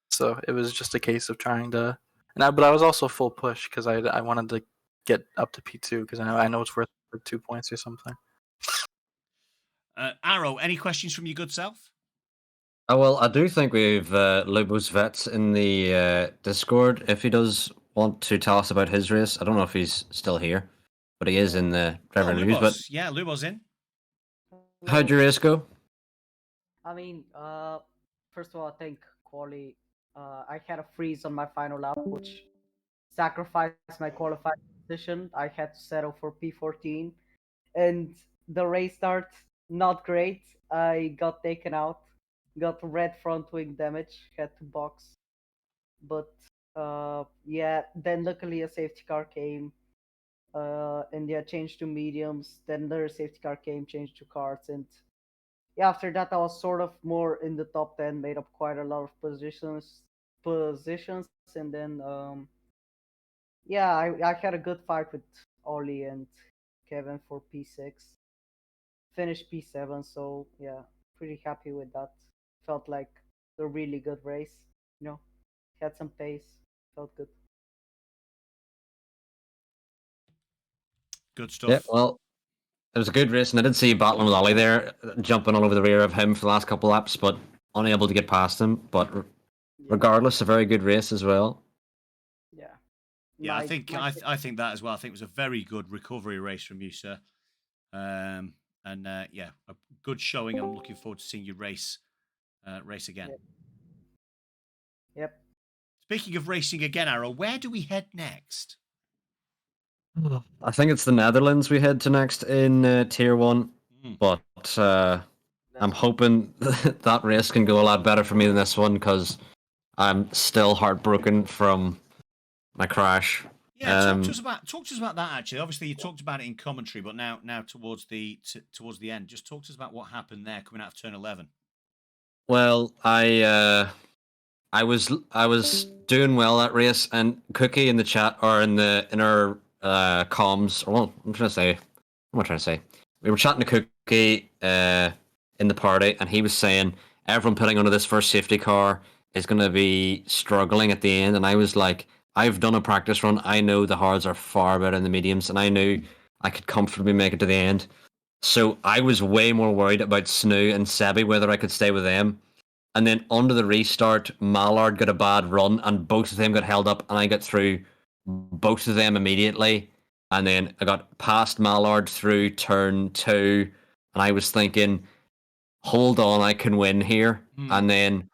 so it was just a case of trying to. But I was also full push because I wanted to get up to P2 because I know it's worth 2 points or something. Arrow, any questions from your good self? Oh, well, I do think we've Lobos Vets in the Discord. If he does want to tell us about his race, I don't know if he's still here, but he is in the driver news. But yeah, Lubos in. How'd your race go? I mean, first of all, I think quali. I had a freeze on my final lap, which sacrificed my qualifying position. I had to settle for P14, and the race start not great. I got taken out, got red front wing damage, had to box, but yeah. Then luckily a safety car came, and yeah, changed to mediums. Then another safety car came, changed to cards, and yeah, after that I was sort of more in the top 10, made up quite a lot of positions, and then yeah, I had a good fight with Ollie and Kevin for P6, finished P7, so yeah, pretty happy with that. Felt like a really good race, had some pace, felt good. Good stuff. Yeah, well, it was a good race, and I did see you battling with Ollie there, jumping all over the rear of him for the last couple of laps, but unable to get past him. But regardless, a very good race as well. Yeah, I think that as well. I think it was a very good recovery race from you, sir. And yeah, a good showing. I'm looking forward to seeing you race again. Yep. Speaking of racing again, Arrow, where do we head next? I think it's the Netherlands we head to next in Tier 1, but I'm hoping that race can go a lot better for me than this one because I'm still heartbroken from my crash. Yeah, talk to us about that. Actually, obviously you talked about it in commentary, but now towards the end, just talk to us about what happened there coming out of turn 11. Well, I was doing well that race, and Cookie in the chat or in our comms, or well, I'm trying to say, what am I trying to say? We were chatting to Cookie in the party, and he was saying everyone putting under this first safety car is going to be struggling at the end, and I was like, I've done a practice run. I know the hards are far better than the mediums, and I knew I could comfortably make it to the end. So I was way more worried about Snoo and Sebi, whether I could stay with them. And then under the restart, Mallard got a bad run, and both of them got held up, and I got through both of them immediately. And then I got past Mallard through turn 2, and I was thinking, hold on, I can win here. And then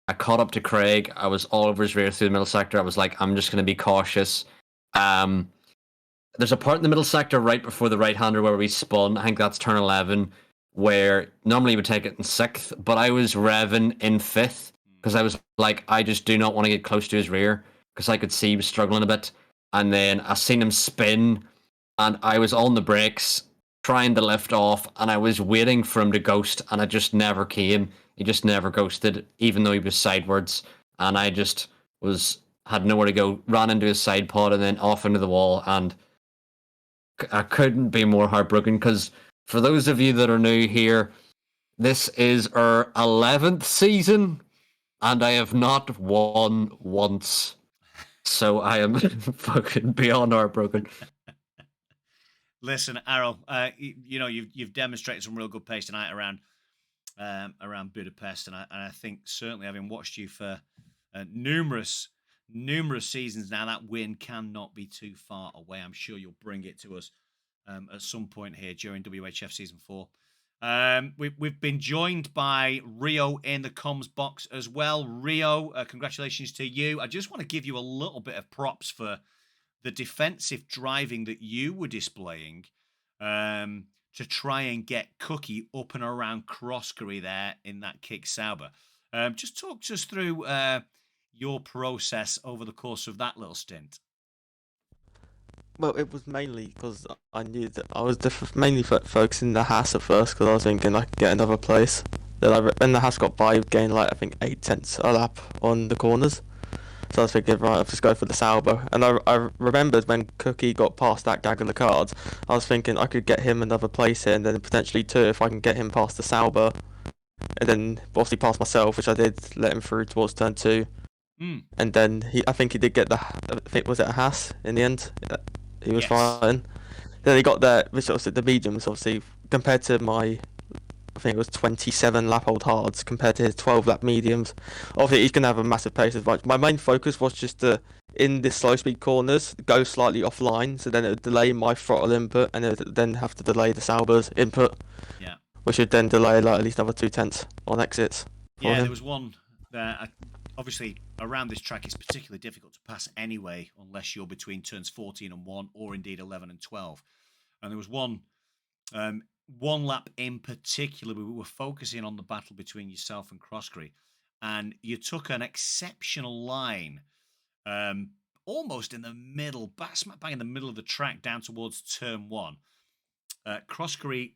I caught up to Craig. I was all over his rear through the middle sector. I was like, I'm just going to be cautious. There's a part in the middle sector right before the right-hander where we spun. I think that's turn 11, where normally you would take it in 6th, but I was revving in 5th because I was like, I just do not want to get close to his rear because I could see he was struggling a bit. And then I seen him spin, and I was on the brakes trying to lift off, and I was waiting for him to ghost, and it just never came. He just never ghosted, even though he was sidewards, and I just had nowhere to go. Ran into his side pod and then off into the wall, and I couldn't be more heartbroken because for those of you that are new here, this is our 11th season, and I have not won once. So I am fucking beyond heartbroken. Listen, Arrow, you've demonstrated some real good pace tonight around Budapest, and I think certainly having watched you for numerous seasons now, that win cannot be too far away. I'm sure you'll bring it to us at some point here during WHF season 4. We've been joined by Rio in the comms box as well. Rio, congratulations to you. I just want to give you a little bit of props for the defensive driving that you were displaying to try and get Cookie up and around Croskery there in that kick Sauber. Just talk to us through your process over the course of that little stint. Well, it was mainly because I knew that I was mainly focusing the Haas at first because I was thinking I could get another place. Then when the Haas got by, I gained I think 8/10 a lap on the corners. So I was thinking, right, I'll just go for the Sauber. And I remembered when Cookie got past that gag on the cards, I was thinking I could get him another place here and then potentially 2 if I can get him past the Sauber. And then obviously past myself, which I did, let him through towards turn 2. And then I think he did get was it a Haas in the end? He was fine. Then he got the mediums, obviously, compared to my, I think it was 27 lap old hards compared to his 12 lap mediums. Obviously, he's going to have a massive pace advantage. My main focus was just to, in the slow speed corners, go slightly offline, so then it would delay my throttle input, and it would then have to delay the Sauber's input. Yeah. Which would then delay at least another 2/10 on exits. Yeah, there was one there. Obviously, around this track, it's particularly difficult to pass anyway, unless you're between turns 14 and 1, or indeed 11 and 12. And there was one lap in particular, we were focusing on the battle between yourself and Croskery, and you took an exceptional line, almost in the middle, smack bang in the middle of the track, down towards turn 1. Croskery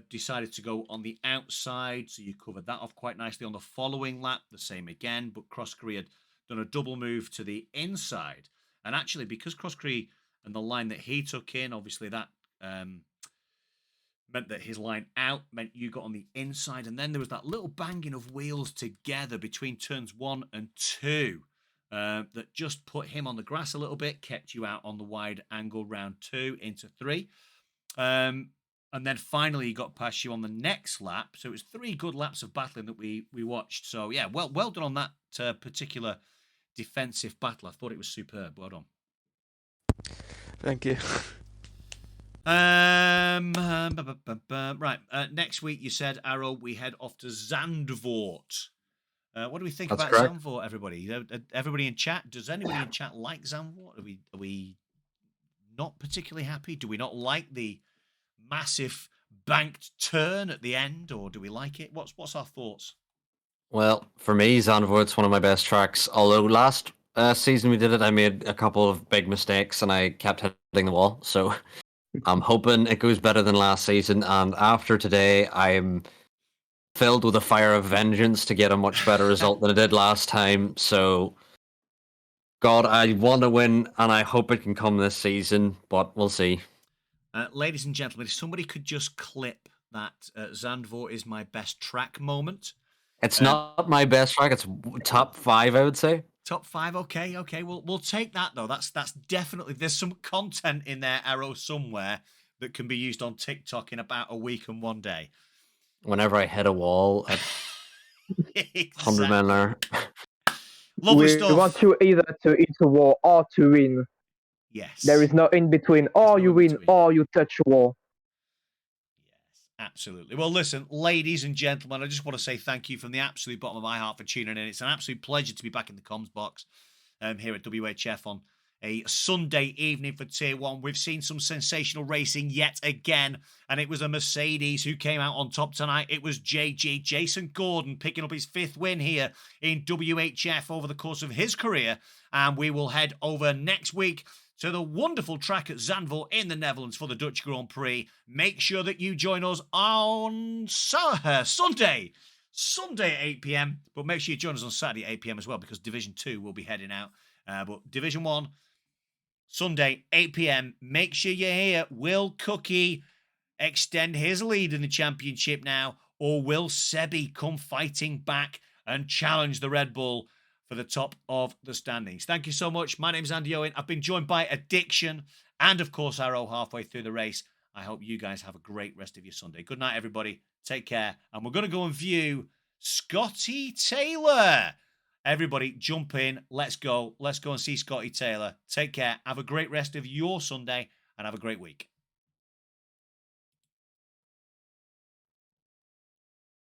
decided to go on the outside, so you covered that off quite nicely. On the following lap, the same again, but Croskery had done a double move to the inside. And actually, because Croskery and the line that he took in, obviously that meant that his line out meant you got on the inside. And then there was that little banging of wheels together between turns 1 and 2 that just put him on the grass a little bit, kept you out on the wide angle round 2 into 3. And then finally he got past you on the next lap. So it was 3 good laps of battling that we watched. So yeah, well done on that particular defensive battle. I thought it was superb. Well done. Thank you. Right. Next week you said, Arrow, we head off to Zandvoort. What do we think about Zandvoort, everybody? Everybody in chat, does anybody in chat like Zandvoort? Are we not particularly happy? Do we not like the massive banked turn at the end, or do we like it? What's our thoughts? Well, for me, Zandvoort's one of my best tracks. Although last season we did it, I made a couple of big mistakes and I kept hitting the wall. So I'm hoping it goes better than last season. And after today, I'm filled with a fire of vengeance to get a much better result than I did last time. So, God, I want to win and I hope it can come this season, but we'll see. Ladies and gentlemen, if somebody could just clip that Zandvoort is my best track moment. It's not my best track. It's top 5, I would say. Top 5, okay. We'll take that though. That's definitely, there's some content in there, Arrow, somewhere that can be used on TikTok in about a week and 1 day. Whenever I hit a wall at 100 men an hour. Lovely we stuff. want you either to hit a wall or to win. Yes. There is no in between. Or no you in win between. or you touch a wall. Absolutely. Well, listen, ladies and gentlemen, I just want to say thank you from the absolute bottom of my heart for tuning in. It's an absolute pleasure to be back in the comms box here at WHF on a Sunday evening for Tier 1. We've seen some sensational racing yet again, and it was a Mercedes who came out on top tonight. It was JG, Jason Gordon, picking up his 5th win here in WHF over the course of his career, and we will head over next week to the wonderful track at Zandvoort in the Netherlands for the Dutch Grand Prix. Make sure that you join us on Sunday at 8 p.m. But make sure you join us on Saturday at 8 p.m. as well, because Division 2 will be heading out. But Division 1, Sunday, 8 p.m. Make sure you're here. Will Cookie extend his lead in the championship now? Or will Sebi come fighting back and challenge the Red Bull for the top of the standings? Thank you so much. My name is Andy Owen. I've been joined by Addiction and, of course, Arrow halfway through the race. I hope you guys have a great rest of your Sunday. Good night, everybody. Take care. And we're going to go and view Scotty Taylor. Everybody, jump in. Let's go. Let's go and see Scotty Taylor. Take care. Have a great rest of your Sunday and have a great week.